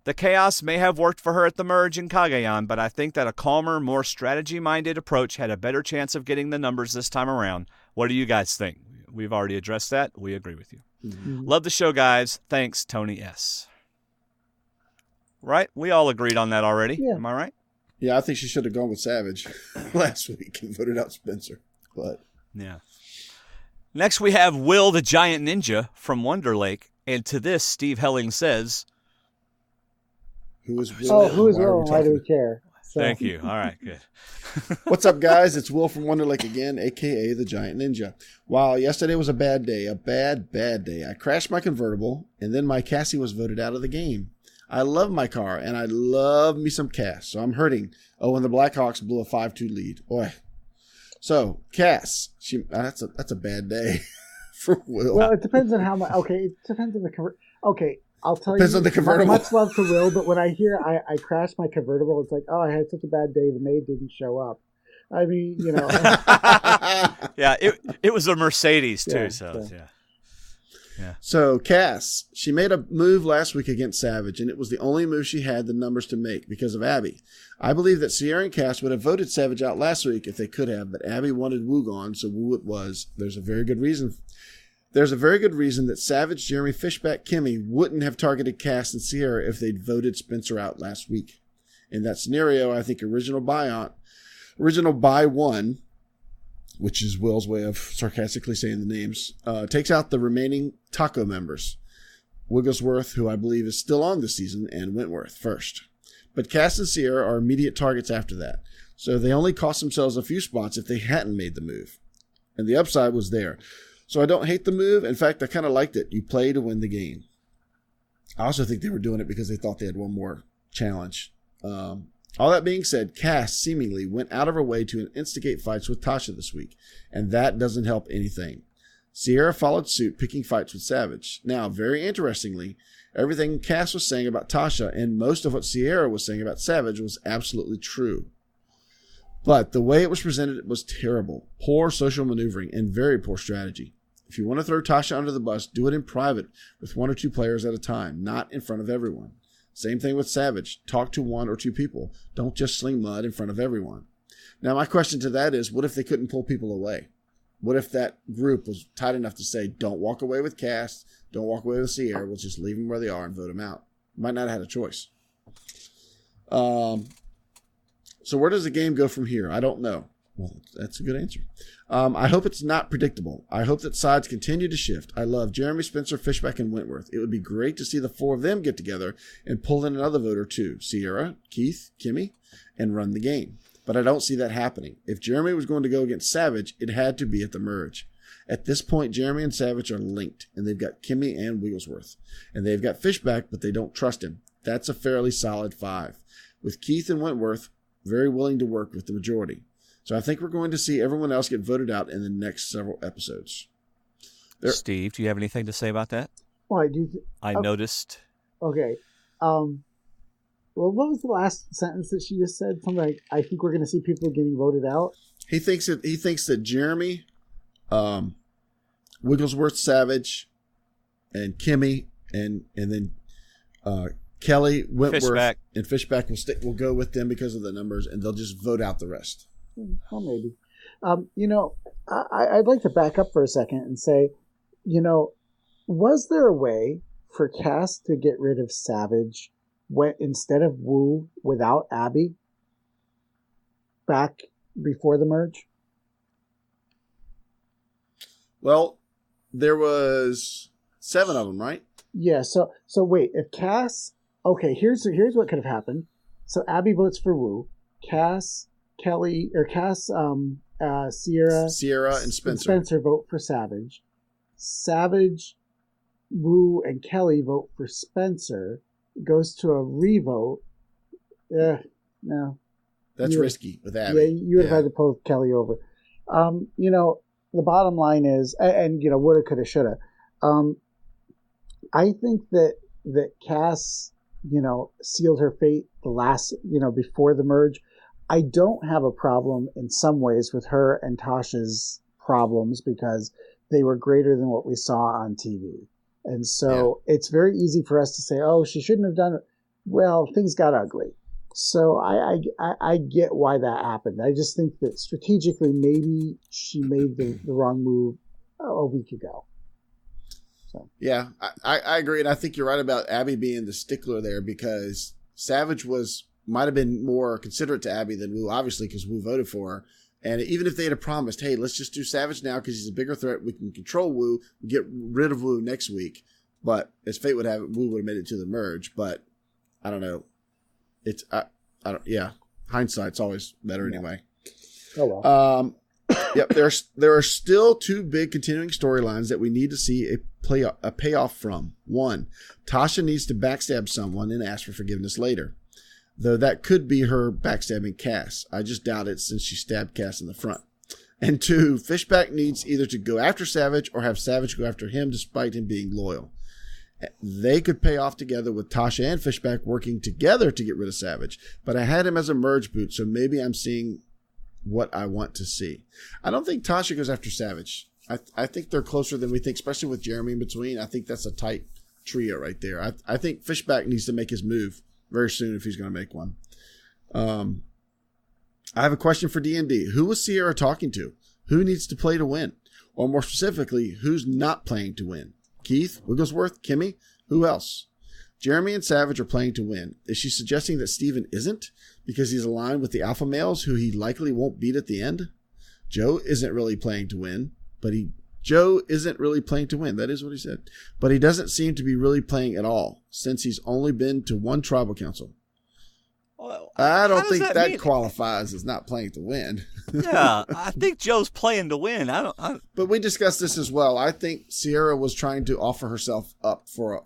The chaos may have worked for her at the merge in Cagayan, but I think that a calmer, more strategy-minded approach had a better chance of getting the numbers this time around. What do you guys think? We've already addressed that. We agree with you. Mm-hmm. Love the show, guys. Thanks, Tony S. Right? We all agreed on that already. Yeah. Am I right? Yeah, I think she should have gone with Savage last week and voted out Spencer. But yeah. Next, we have Will the Giant Ninja from Wonder Lake. And to this, Steve Helling says... Who is Will? Oh, who is Will and why do we care? So. Thank you. All right, good. What's up, guys? It's Will from Wonder Lake again, a.k.a. the Giant Ninja. Wow, yesterday was a bad day. A bad day. I crashed my convertible, and then my Cassie was voted out of the game. I love my car, and I love me some Cass, so I'm hurting. Oh, and the Blackhawks blew a 5-2 lead. Boy. So, Cass, that's a bad day for Will. Well, it depends on how much. Okay, it depends on the convertible. Okay. I'll tell Depends you, on the convertible. Much love to Will, but when I hear I crashed my convertible, it's like, oh, I had such a bad day. The maid didn't show up. I mean, you know. Yeah, it was a Mercedes too, yeah. So Cass, she made a move last week against Savage, and it was the only move she had the numbers to make because of Abby. I believe that Sierra and Cass would have voted Savage out last week if they could have, but Abby wanted Woo gone, so Woo it was. There's a very good reason that Savage, Jeremy, Fishback, Kimmy wouldn't have targeted Cass and Sierra if they'd voted Spencer out last week. In that scenario, I think original buy one, which is Will's way of sarcastically saying the names, takes out the remaining Taco members. Wigglesworth, who I believe is still on this season, and Wentworth first. But Cass and Sierra are immediate targets after that. So they only cost themselves a few spots if they hadn't made the move. And the upside was there. So I don't hate the move. In fact, I kind of liked it. You play to win the game. I also think they were doing it because they thought they had one more challenge. All that being said, Cass seemingly went out of her way to instigate fights with Tasha this week, and that doesn't help anything. Sierra followed suit, picking fights with Savage. Now, very interestingly, everything Cass was saying about Tasha and most of what Sierra was saying about Savage was absolutely true. But the way it was presented was terrible. Poor social maneuvering and very poor strategy. If you want to throw Tasha under the bus, do it in private with 1 or 2 players at a time, not in front of everyone. Same thing with Savage. Talk to 1 or 2 people. Don't just sling mud in front of everyone. Now, my question to that is, what if they couldn't pull people away? What if that group was tight enough to say, don't walk away with Cass, don't walk away with Sierra, we'll just leave them where they are and vote them out? Might not have had a choice. So where does the game go from here? I don't know. Well, that's a good answer. I hope it's not predictable. I hope that sides continue to shift. I love Jeremy, Spencer, Fishback, and Wentworth. It would be great to see the 4 of them get together and pull in another vote or 2, Sierra, Keith, Kimmy, and run the game. But I don't see that happening. If Jeremy was going to go against Savage, it had to be at the merge. At this point, Jeremy and Savage are linked, and they've got Kimmy and Wigglesworth. And they've got Fishback, but they don't trust him. That's a fairly solid 5. With Keith and Wentworth very willing to work with the majority. So I think we're going to see everyone else get voted out in the next several episodes. Steve, do you have anything to say about that? Well, I do. I noticed. Okay. Well, what was the last sentence that she just said? Something like, I think we're going to see people getting voted out. He thinks that Jeremy, Wigglesworth, Savage, and Kimmy, and then Kelly, Wentworth, and Fishback will go with them because of the numbers, and they'll just vote out the rest. Well, maybe. I'd like to back up for a second and say, was there a way for Cass to get rid of Savage instead of Wu without Abby back before the merge? Well, there was 7 of them, right? Yeah. So wait, if Cass, okay, here's what could have happened. So Abby votes for Wu, Cass, Kelly, or Cass, Sierra, and Spencer vote for Savage. Savage, Wu, and Kelly vote for Spencer. It goes to a revote. No. That's risky with Abby. Yeah, you would have had to pull Kelly over. The bottom line is, and woulda, coulda, shoulda. I think that Cass, sealed her fate the last, before the merge. I don't have a problem in some ways with her and Tasha's problems because they were greater than what we saw on TV. And so it's very easy for us to say, oh, she shouldn't have done it. Well, things got ugly. So I get why that happened. I just think that strategically, maybe she made the wrong move a week ago. So. Yeah, I agree. And I think you're right about Abby being the stickler there because Savage might have been more considerate to Abby than Wu, obviously, because Wu voted for her. And even if they had promised, hey, let's just do Savage now because he's a bigger threat, we can control Wu, we get rid of Wu next week. But as fate would have it, Wu would have made it to the merge. But I don't know. Hindsight's always better anyway. Oh well. Yep, there are still 2 big continuing storylines that we need to see a payoff from. 1, Tasha needs to backstab someone and ask for forgiveness later. Though that could be her backstabbing Cass. I just doubt it since she stabbed Cass in the front. And 2, Fishback needs either to go after Savage or have Savage go after him despite him being loyal. They could pay off together with Tasha and Fishback working together to get rid of Savage. But I had him as a merge boot, so maybe I'm seeing what I want to see. I don't think Tasha goes after Savage. I think they're closer than we think, especially with Jeremy in between. I think that's a tight trio right there. I think Fishback needs to make his move very soon if he's going to make one. I have a question for D&D. Who was Sierra talking to? Who needs to play to win? Or more specifically, who's not playing to win? Keith, Wigglesworth, Kimmy, who else? Jeremy and Savage are playing to win. Is she suggesting that Steven isn't because he's aligned with the alpha males who he likely won't beat at the end? Joe isn't really playing to win, Joe isn't really playing to win. That is what he said. But he doesn't seem to be really playing at all since he's only been to 1 tribal council. Well, I don't think that qualifies as not playing to win. Yeah, I think Joe's playing to win. But we discussed this as well. I think Sierra was trying to offer herself up for a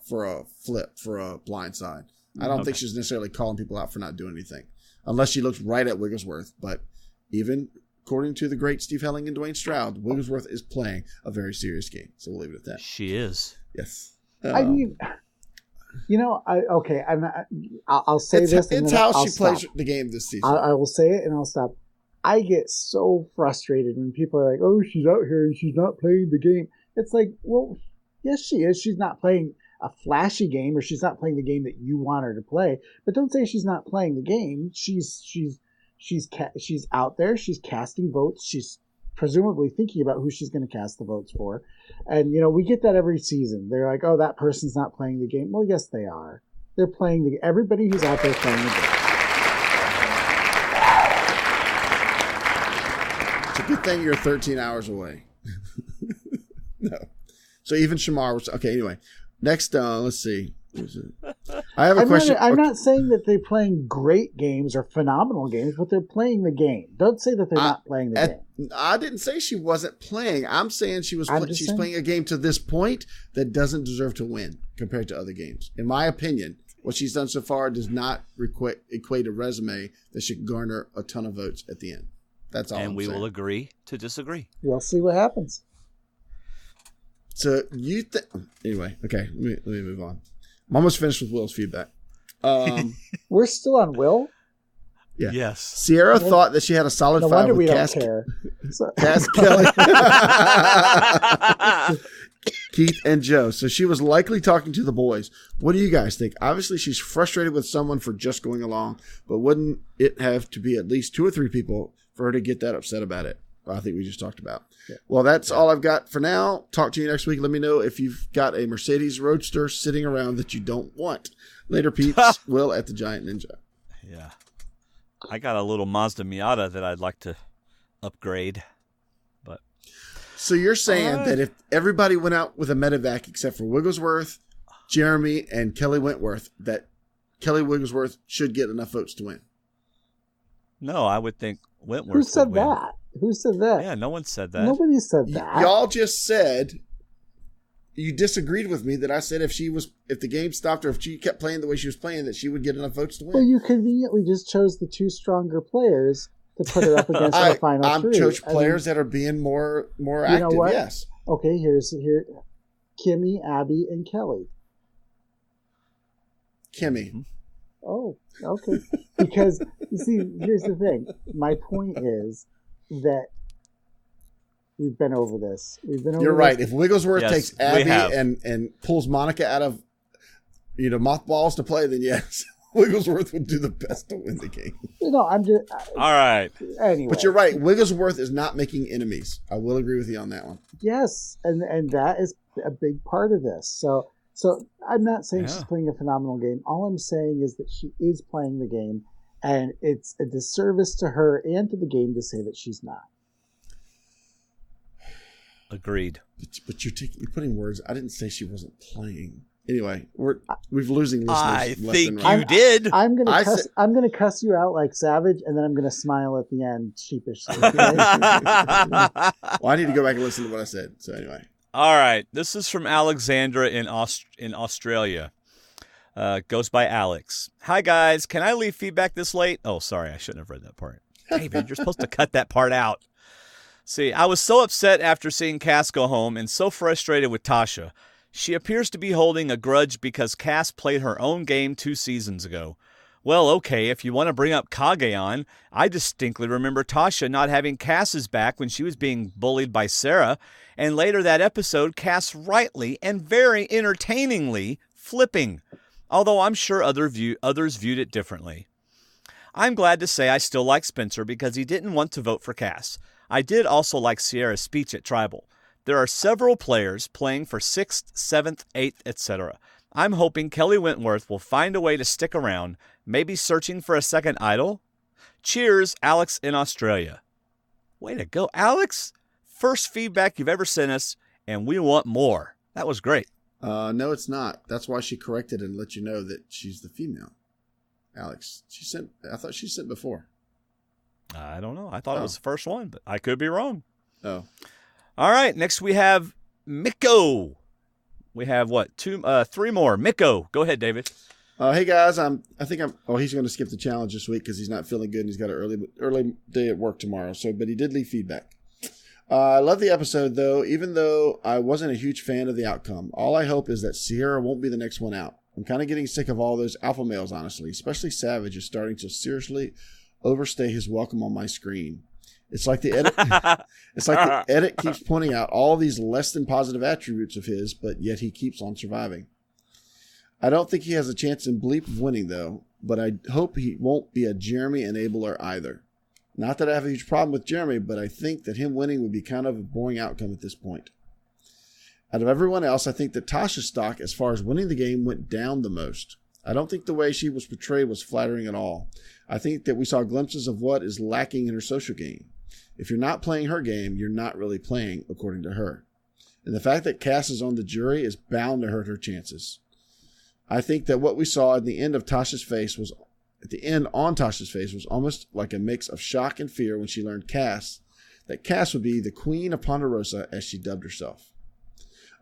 flip, for a blind side. I don't think she's necessarily calling people out for not doing anything, unless she looks right at Wigglesworth. But even according to the great Steve Helling and Dwayne Stroud, Wigglesworth is playing a very serious game. So we'll leave it at that. She is. Yes. I mean, I'll say this. It's how she plays the game this season. I will say it and I'll stop. I get so frustrated when people are like, oh, she's out here and she's not playing the game. It's like, well, yes, she is. She's not playing a flashy game, or she's not playing the game that you want her to play. But don't say she's not playing the game. She's out there. She's casting votes. She's presumably thinking about who she's going to cast the votes for. And, we get that every season. They're like, oh, that person's not playing the game. Well, yes, they are. They're playing everybody who's out there playing the game. It's a good thing you're 13 hours away. No. So even Shamar was, okay, anyway. Next, let's see. I have a question. I'm not saying that they're playing great games or phenomenal games, but they're playing the game. Don't say that they're not playing the game. I didn't say she wasn't playing. I'm saying she's playing a game to this point that doesn't deserve to win compared to other games. In my opinion, what she's done so far does not equate a resume that should garner a ton of votes at the end. That's all I'm saying. And we will agree to disagree. We'll see what happens. So anyway, okay, let me move on. I'm almost finished with Will's feedback. We're still on Will? Yeah. Yes. Sierra thought that she had a solid 5 with Cass. Don't care. Cass, Kelly, Keith, and Joe. So she was likely talking to the boys. What do you guys think? Obviously, she's frustrated with someone for just going along, but wouldn't it have to be at least 2 or 3 people for her to get that upset about it. I think we just talked about. Yeah. Well, that's all I've got for now. Talk to you next week. Let me know if you've got a Mercedes Roadster sitting around that you don't want. Later, peeps. Will at the Giant Ninja. Yeah. I got a little Mazda Miata that I'd like to upgrade. But so you're saying that if everybody went out with a medevac except for Wigglesworth, Jeremy, and Kelly Wentworth, that Kelly Wigglesworth should get enough votes to win? No, I would think Wentworth. Who said would win. that? Who said that? Yeah, no one said that. Nobody said that. Y'all just said you disagreed with me that I said if the game stopped or if she kept playing the way she was playing, that she would get enough votes to win. Well, you conveniently just chose the two stronger players to put her up against the final three. I'm chose players that are being more active. What? Yes. Okay, here, Kimmy, Abby, and Kelly. Kimmy. Oh, okay. Because you see, here's the thing. My point is that we've been over this. You're right. If Wigglesworth takes Abby have. and pulls Monica out of mothballs to play, then yes, Wigglesworth would do the best to win the game. No, I'm just all right. Anyway, but you're right. Wigglesworth is not making enemies. I will agree with you on that one. Yes, and that is a big part of this. So I'm not saying she's playing a phenomenal game. All I'm saying is that she is playing the game, and it's a disservice to her and to the game to say that she's not. Agreed. But you're putting words. I didn't say she wasn't playing. Anyway, we've losing listeners. I think you did. I'm gonna cuss you out like Savage, and then I'm gonna smile at the end sheepishly. Well, I need to go back and listen to what I said. So anyway. All right. This is from Alexandra in Australia. Goes by Alex. Hi, guys. Can I leave feedback this late? Oh, sorry. I shouldn't have read that part. David, you're supposed to cut that part out. See, I was so upset after seeing Cass go home and so frustrated with Tasha. She appears to be holding a grudge because Cass played her own game 2 seasons ago. Well, okay, if you want to bring up Kage-on, I distinctly remember Tasha not having Cass's back when she was being bullied by Sarah, and later that episode, Cass rightly and very entertainingly flipping, although I'm sure others viewed it differently. I'm glad to say I still like Spencer because he didn't want to vote for Cass. I did also like Sierra's speech at Tribal. There are several players playing for 6th, 7th, 8th, etc. I'm hoping Kelly Wentworth will find a way to stick around, maybe searching for a second idol. Cheers, Alex in Australia. Way to go, Alex. First feedback you've ever sent us, and we want more. That was great. No, it's not. That's why she corrected and let you know that she's the female. Alex, I thought she sent before. I don't know. I thought it was the first one, but I could be wrong. Oh. All right. Next we have Mikko. We have what? 3 more. Mikko. Go ahead, David. Hey guys, he's going to skip the challenge this week because he's not feeling good and he's got an early day at work tomorrow. But he did leave feedback. I love the episode though, even though I wasn't a huge fan of the outcome. All I hope is that Sierra won't be the next one out. I'm kind of getting sick of all those alpha males, honestly. Especially Savage is starting to seriously overstay his welcome on my screen. It's like the edit keeps pointing out all these less than positive attributes of his, but yet he keeps on surviving. I don't think he has a chance in bleep of winning, though, but I hope he won't be a Jeremy enabler either. Not that I have a huge problem with Jeremy, but I think that him winning would be kind of a boring outcome at this point. Out of everyone else, I think that Tasha's stock, as far as winning the game, went down the most. I don't think the way she was portrayed was flattering at all. I think that we saw glimpses of what is lacking in her social game. If you're not playing her game, you're not really playing, according to her. And the fact that Cass is on the jury is bound to hurt her chances. I think that what we saw at the end on Tasha's face was almost like a mix of shock and fear when she learned that Cass would be the Queen of Ponderosa, as she dubbed herself.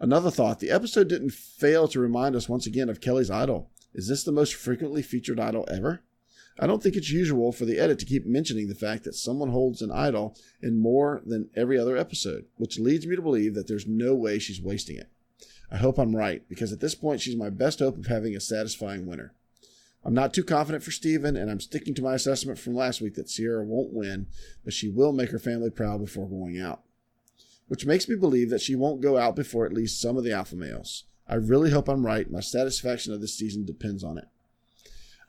Another thought, the episode didn't fail to remind us once again of Kelly's idol. Is this the most frequently featured idol ever? I don't think it's usual for the edit to keep mentioning the fact that someone holds an idol in more than every other episode, which leads me to believe that there's no way she's wasting it. I hope I'm right, because at this point she's my best hope of having a satisfying winner. I'm not too confident for Steven, and I'm sticking to my assessment from last week that Sierra won't win, but she will make her family proud before going out. Which makes me believe that she won't go out before at least some of the alpha males. I really hope I'm right. My satisfaction of this season depends on it.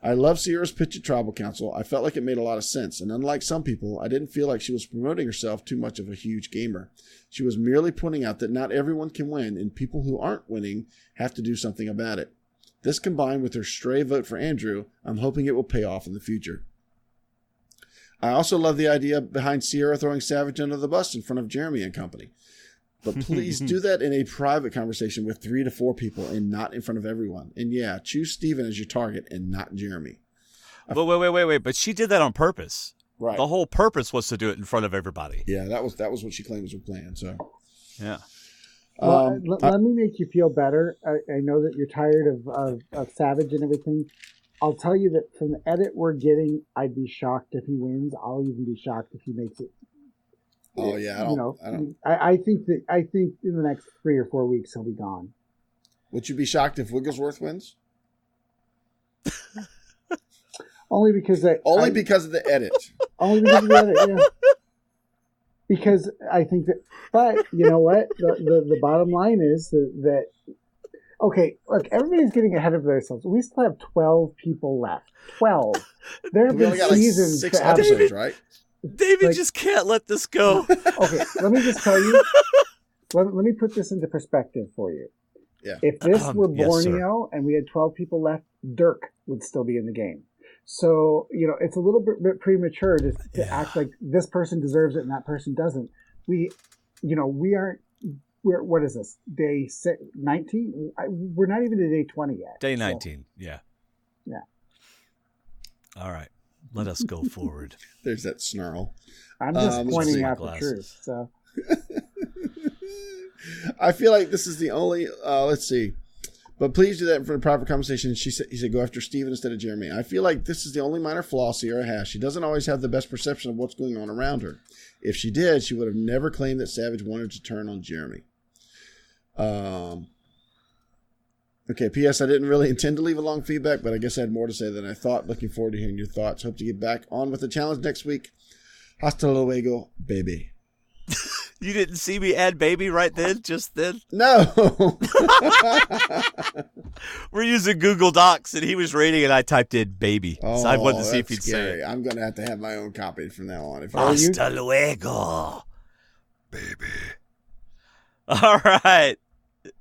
I love Sierra's pitch at Tribal Council. I felt like it made a lot of sense, and unlike some people, I didn't feel like she was promoting herself too much of a huge gamer. She was merely pointing out that not everyone can win, and people who aren't winning have to do something about it. This combined with her stray vote for Andrew, I'm hoping it will pay off in the future. I also love the idea behind Sierra throwing Savage under the bus in front of Jeremy and company. But please do that in a private conversation with 3 to 4 people and not in front of everyone. And yeah, choose Steven as your target and not Jeremy. But wait. But she did that on purpose. Right. The whole purpose was to do it in front of everybody. Yeah, that was what she claimed was her plan. So, yeah. Well, let me make you feel better. I know that you're tired of Savage and everything. I'll tell you that from the edit we're getting, I'd be shocked if he wins. I'll even be shocked if he makes it. Oh yeah, I think in the next 3 or 4 weeks he'll be gone. Would you be shocked if Wigglesworth wins? Only because because of the edit. Only because of the edit, yeah. Because I think that, but you know what? The bottom line is that okay, look, everybody's getting ahead of themselves. We still have 12 people left. 12. There have been seasons. 6 episodes, right? David just can't let this go. Okay, let me just tell you. Let me put this into perspective for you. Yeah. If this were yes, Borneo and we had 12 people left, Dirk would still be in the game. So, it's a little bit premature to act like this person deserves it and that person doesn't. What is this? Day 19? We're not even to day 20 yet. Day 19, yeah. Yeah. All right. Let us go forward. There's that snarl. I'm just pointing out the truth. So I feel like this is the only. Let's see, but please do that in front of proper conversation. He said go after Steven instead of Jeremy. I feel like this is the only minor flaw Sierra has. She doesn't always have the best perception of what's going on around her. If she did, she would have never claimed that Savage wanted to turn on Jeremy. Okay, P.S. I didn't really intend to leave a long feedback, but I guess I had more to say than I thought. Looking forward to hearing your thoughts. Hope to get back on with the challenge next week. Hasta luego, baby. You didn't see me add baby right then, just then? No. We're using Google Docs, and he was reading, and I typed in baby. So I wanted to see if he'd say it. I'm going to have my own copy from now on. Hasta luego, baby. All right.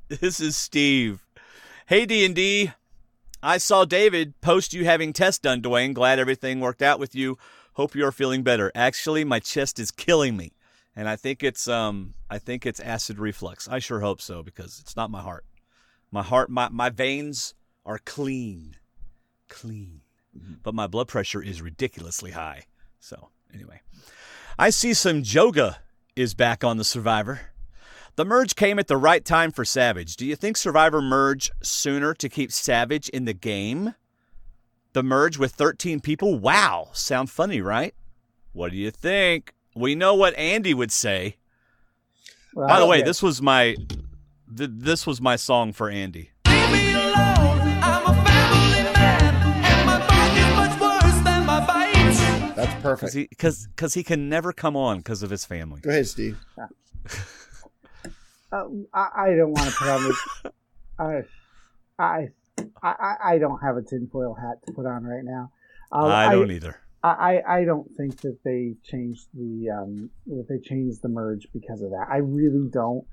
This is Steve. Hey, D&D. I saw David post you having tests done, Dwayne. Glad everything worked out with you. Hope you are feeling better. Actually, my chest is killing me, and I think it's acid reflux. I sure hope so, because it's not my heart. My veins are clean, but my blood pressure is ridiculously high. So anyway, I see some Joga is back on the Survivor. The merge came at the right time for Savage. Do you think Survivor merge sooner to keep Savage in the game? The merge with 13 people? Wow. Sound funny, right? What do you think? We know what Andy would say. Well, by the way, this was my song for Andy. Leave me alone. I'm a family man, and my bite is much worse than my bite. That's perfect. Because he can never come on because of his family. Go ahead, Steve. I don't want to put on this. I don't have a tinfoil hat to put on right now. I don't either. I don't think that they changed the merge because of that. I really don't.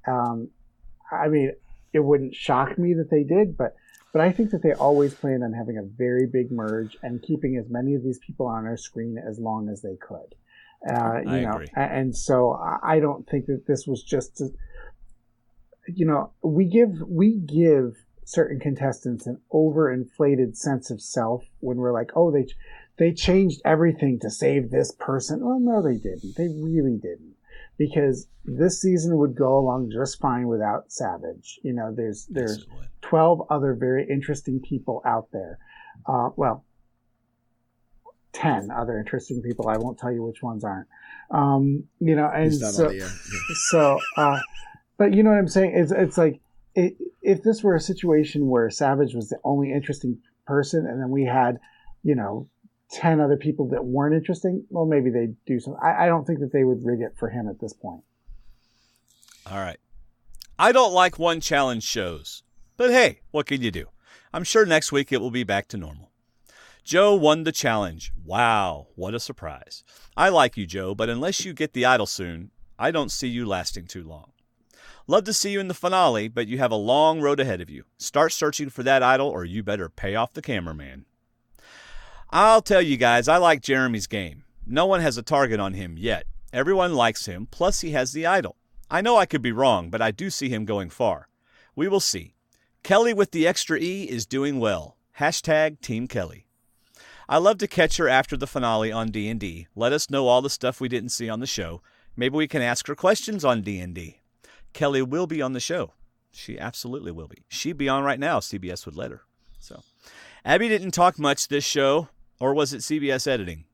I mean, it wouldn't shock me that they did, but I think that they always planned on having a very big merge and keeping as many of these people on our screen as long as they could. I agree. And so I don't think that this was just we give certain contestants an overinflated sense of self when we're like, oh, they changed everything to save this person. Well, no, they didn't. They really didn't, because this season would go along just fine without Savage. There's 12 other very interesting people out there. 10 other interesting people. I won't tell you which ones aren't. But you know what I'm saying? It's like, if this were a situation where Savage was the only interesting person and then we had, 10 other people that weren't interesting, well, maybe they'd do something. I don't think that they would rig it for him at this point. All right. I don't like one challenge shows, but hey, what can you do? I'm sure next week it will be back to normal. Joe won the challenge. Wow, what a surprise. I like you, Joe, but unless you get the idol soon, I don't see you lasting too long. Love to see you in the finale, but you have a long road ahead of you. Start searching for that idol, or you better pay off the cameraman. I'll tell you guys, I like Jeremy's game. No one has a target on him yet. Everyone likes him, plus he has the idol. I know I could be wrong, but I do see him going far. We will see. Kelly with the extra E is doing well. Hashtag Team Kelly. I love to catch her after the finale on D&D. Let us know all the stuff we didn't see on the show. Maybe we can ask her questions on D&D. Kelly will be on the show. She absolutely will be. She'd be on right now if CBS would let her. So, Abby didn't talk much this show, or was it CBS editing?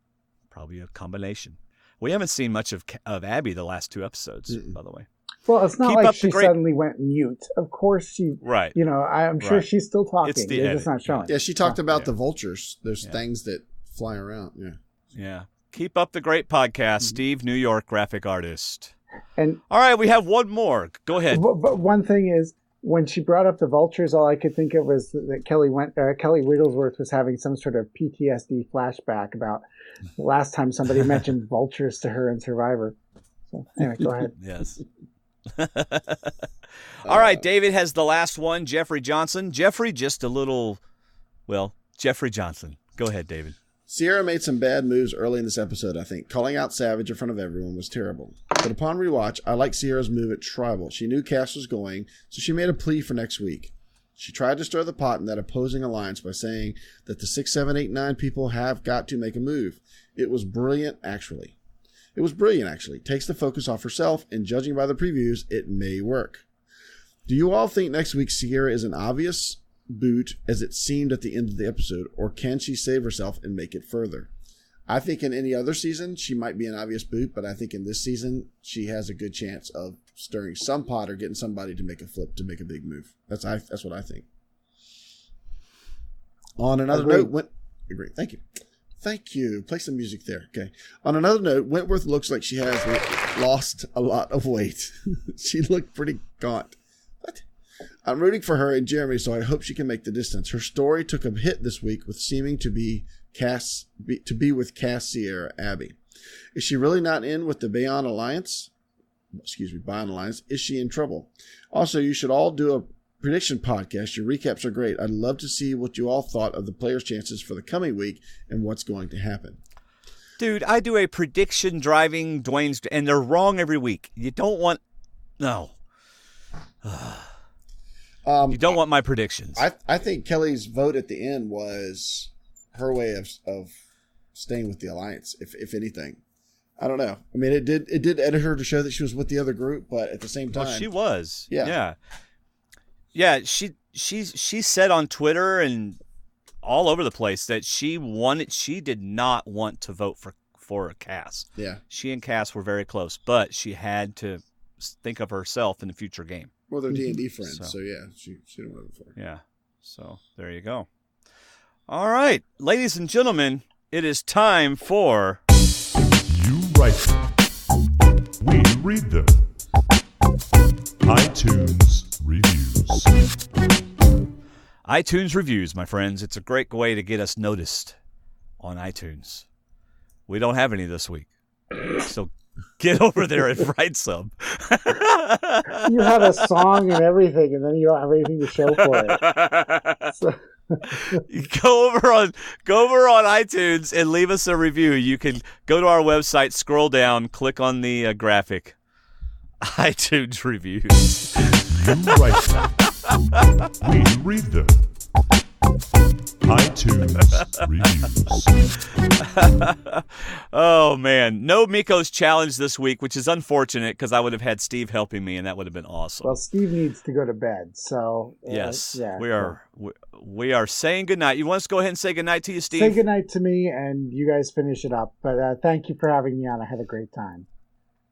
Probably a combination. We haven't seen much of Abby the last 2 episodes, by the way. Well, it's not Keep like up she the great- suddenly went mute. Of course she, Right. you know, I'm sure Right. she's still talking. It's the They're just edit. not showing. Yeah, she talked about Yeah. the vultures. There's Yeah. things that fly around. Yeah. Yeah. Keep up the great podcast, Steve, New York graphic artist. And All right, we have one more. Go ahead. but one thing is, when she brought up the vultures, all I could think of was that Kelly Wigglesworth was having some sort of PTSD flashback about the last time somebody mentioned vultures to her in Survivor. So anyway, go ahead. Yes. All right, David has the last one, Jeffrey Johnson. Jeffrey Johnson. Go ahead, David. Sierra made some bad moves early in this episode, I think. Calling out Savage in front of everyone was terrible. But upon rewatch, I like Sierra's move at Tribal. She knew Cass was going, so she made a plea for next week. She tried to stir the pot in that opposing alliance by saying that the 6, 7, 8, 9 people have got to make a move. It was brilliant, actually. Takes the focus off herself, and judging by the previews, it may work. Do you all think next week Sierra is an obvious boot as it seemed at the end of the episode, or can she save herself and make it further? I think in any other season she might be an obvious boot, but I think in this season she has a good chance of stirring some pot or getting somebody to make a flip to make a big move. That's what I think. On another note, agree. Thank you. Play some music there. Okay. On another note, Wentworth looks like she has lost a lot of weight. She looked pretty gaunt. What? I'm rooting for her and Jeremy, so I hope she can make the distance. Her story took a hit this week with seeming to be with Cass, Sierra, Abby. Is she really not in with the Bayon Alliance? Bayon Alliance. Is she in trouble? Also, you should all do a prediction podcast. Your recaps are great. I'd love to see what you all thought of the players' chances for the coming week and what's going to happen. Dude, I do a prediction driving Dwayne's, and they're wrong every week. You don't want... No. You don't want my predictions. I think Kelly's vote at the end was her way of staying with the Alliance, if anything. I don't know. I mean, it did edit her to show that she was with the other group, but at the same time... Well, she was. Yeah. Yeah, she said on Twitter and all over the place that she did not want to vote for Cass. Yeah. She and Cass were very close, but she had to think of herself in the future game. Well, they're D&D friends, so yeah, she didn't want to vote for her. Yeah. So there you go. All right, ladies and gentlemen, it is time for... You write them. We read them. iTunes Reviews. iTunes Reviews, my friends. It's a great way to get us noticed on iTunes. We don't have any this week, so get over there and write some. You have a song and everything, and then you don't have anything to show for it. So. Go over on iTunes and leave us a review. You can go to our website, scroll down, click on the graphic. iTunes Reviews. You write them. We read them. iTunes Reviews. Oh, man. No Miko's challenge this week, which is unfortunate because I would have had Steve helping me, and that would have been awesome. Well, Steve needs to go to bed, so... Yes, yeah, we are saying goodnight. You want us to go ahead and say goodnight to you, Steve? Say goodnight to me, and you guys finish it up. But thank you for having me on. I had a great time.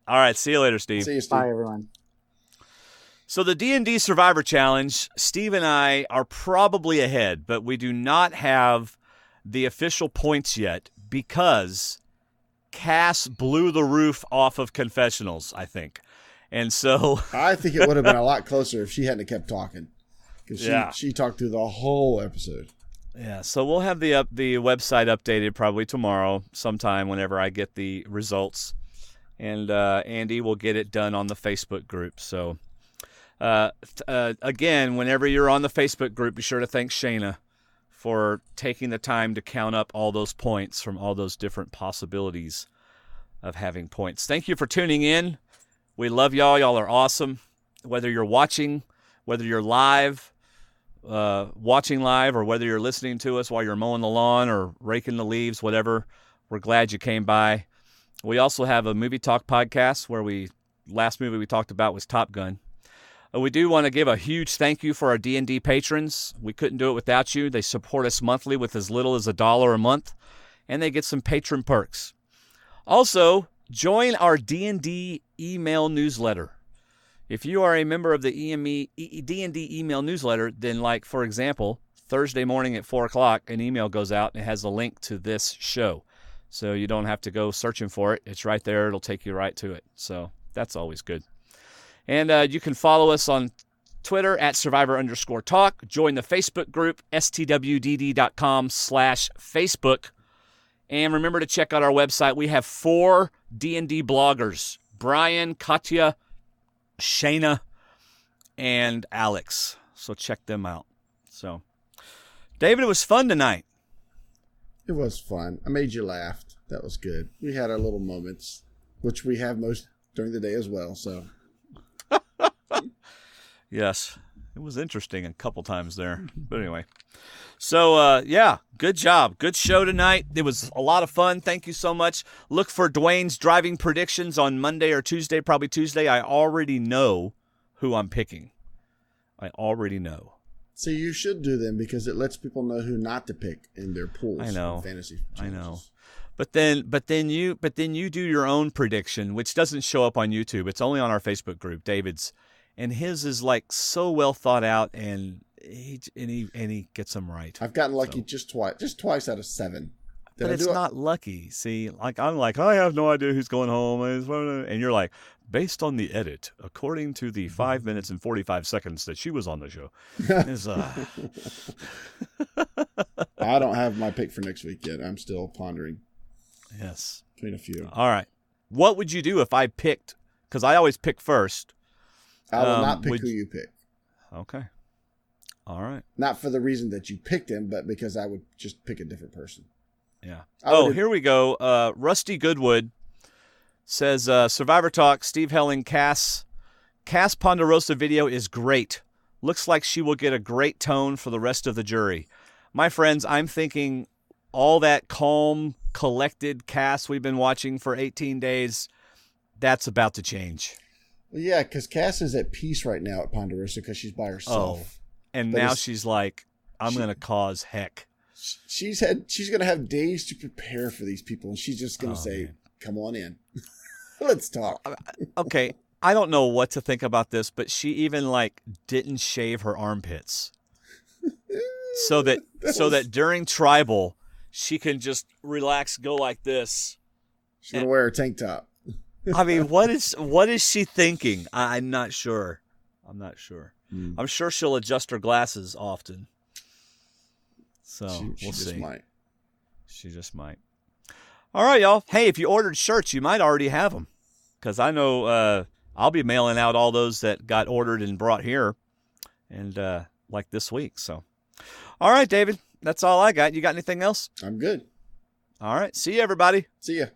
All right, see you later, Steve. See you, Steve. Bye, everyone. So the D&D Survivor Challenge, Steve and I are probably ahead, but we do not have the official points yet because Cass blew the roof off of confessionals, I think. And so... I think it would have been a lot closer if she hadn't kept talking. Because she talked through the whole episode. Yeah, so we'll have the website updated probably tomorrow sometime whenever I get the results. And Andy will get it done on the Facebook group. So, again, whenever you're on the Facebook group, be sure to thank Shayna for taking the time to count up all those points from all those different possibilities of having points. Thank you for tuning in. We love y'all. Y'all are awesome. Whether you're watching, whether you're live, watching live, or whether you're listening to us while you're mowing the lawn or raking the leaves, whatever, we're glad you came by. We also have a movie talk podcast where last movie we talked about was Top Gun. We do want to give a huge thank you for our D&D patrons. We couldn't do it without you. They support us monthly with as little as $1 a month, and they get some patron perks. Also, join our D&D email newsletter. If you are a member of the D&D email newsletter, then like, for example, Thursday morning at 4 o'clock, an email goes out and it has a link to this show. So you don't have to go searching for it. It's right there. It'll take you right to it. So that's always good. And you can follow us on Twitter at Survivor_talk. Join the Facebook group, stwdd.com/Facebook. And remember to check out our website. We have 4 D&D bloggers, Brian, Katya, Shayna, and Alex. So check them out. So, David, it was fun tonight. It was fun. I made you laugh. That was good. We had our little moments, which we have most during the day as well. So, yes, it was interesting a couple times there. But anyway, so yeah, good job. Good show tonight. It was a lot of fun. Thank you so much. Look for Dwayne's driving predictions on Monday or Tuesday, probably Tuesday. I already know who I'm picking. I already know. So you should do them because it lets people know who not to pick in their pools. I know. Fantasy challenges. I know. But then you do your own prediction, which doesn't show up on YouTube. It's only on our Facebook group, David's, and his is like so well thought out, and he gets them right. I've gotten lucky just twice out of 7. But it's not lucky. See, like I'm like, I have no idea who's going home, and you're like, based on the edit, according to the 5 minutes and 45 seconds that she was on the show. I don't have my pick for next week yet. I'm still pondering. Yes. Between a few. All right. What would you do if I picked? Because I always pick first. I will not pick who you pick. Okay. All right. Not for the reason that you picked him, but because I would just pick a different person. Yeah. Here we go. Rusty Goodwood says, Survivor Talk, Steve Helling, Cass Ponderosa video is great. Looks like she will get a great tone for the rest of the jury. My friends, I'm thinking all that calm, collected Cass we've been watching for 18 days, that's about to change. Well, yeah, because Cass is at peace right now at Ponderosa because she's by herself. Oh, and now she's like, I'm going to cause heck. She's going to have days to prepare for these people, and she's just going to say, man, come on in. Let's talk. Okay, I don't know what to think about this, but she even like didn't shave her armpits. so that during tribal she can just relax, go like this. She's going to wear a tank top. I mean, what is she thinking? I'm not sure. I'm sure she'll adjust her glasses often. So we'll see. She just might. All right, y'all. Hey, if you ordered shirts, you might already have them. Because I know I'll be mailing out all those that got ordered and brought here. And like this week. So, all right, David. That's all I got. You got anything else? I'm good. All right. See you, everybody. See ya.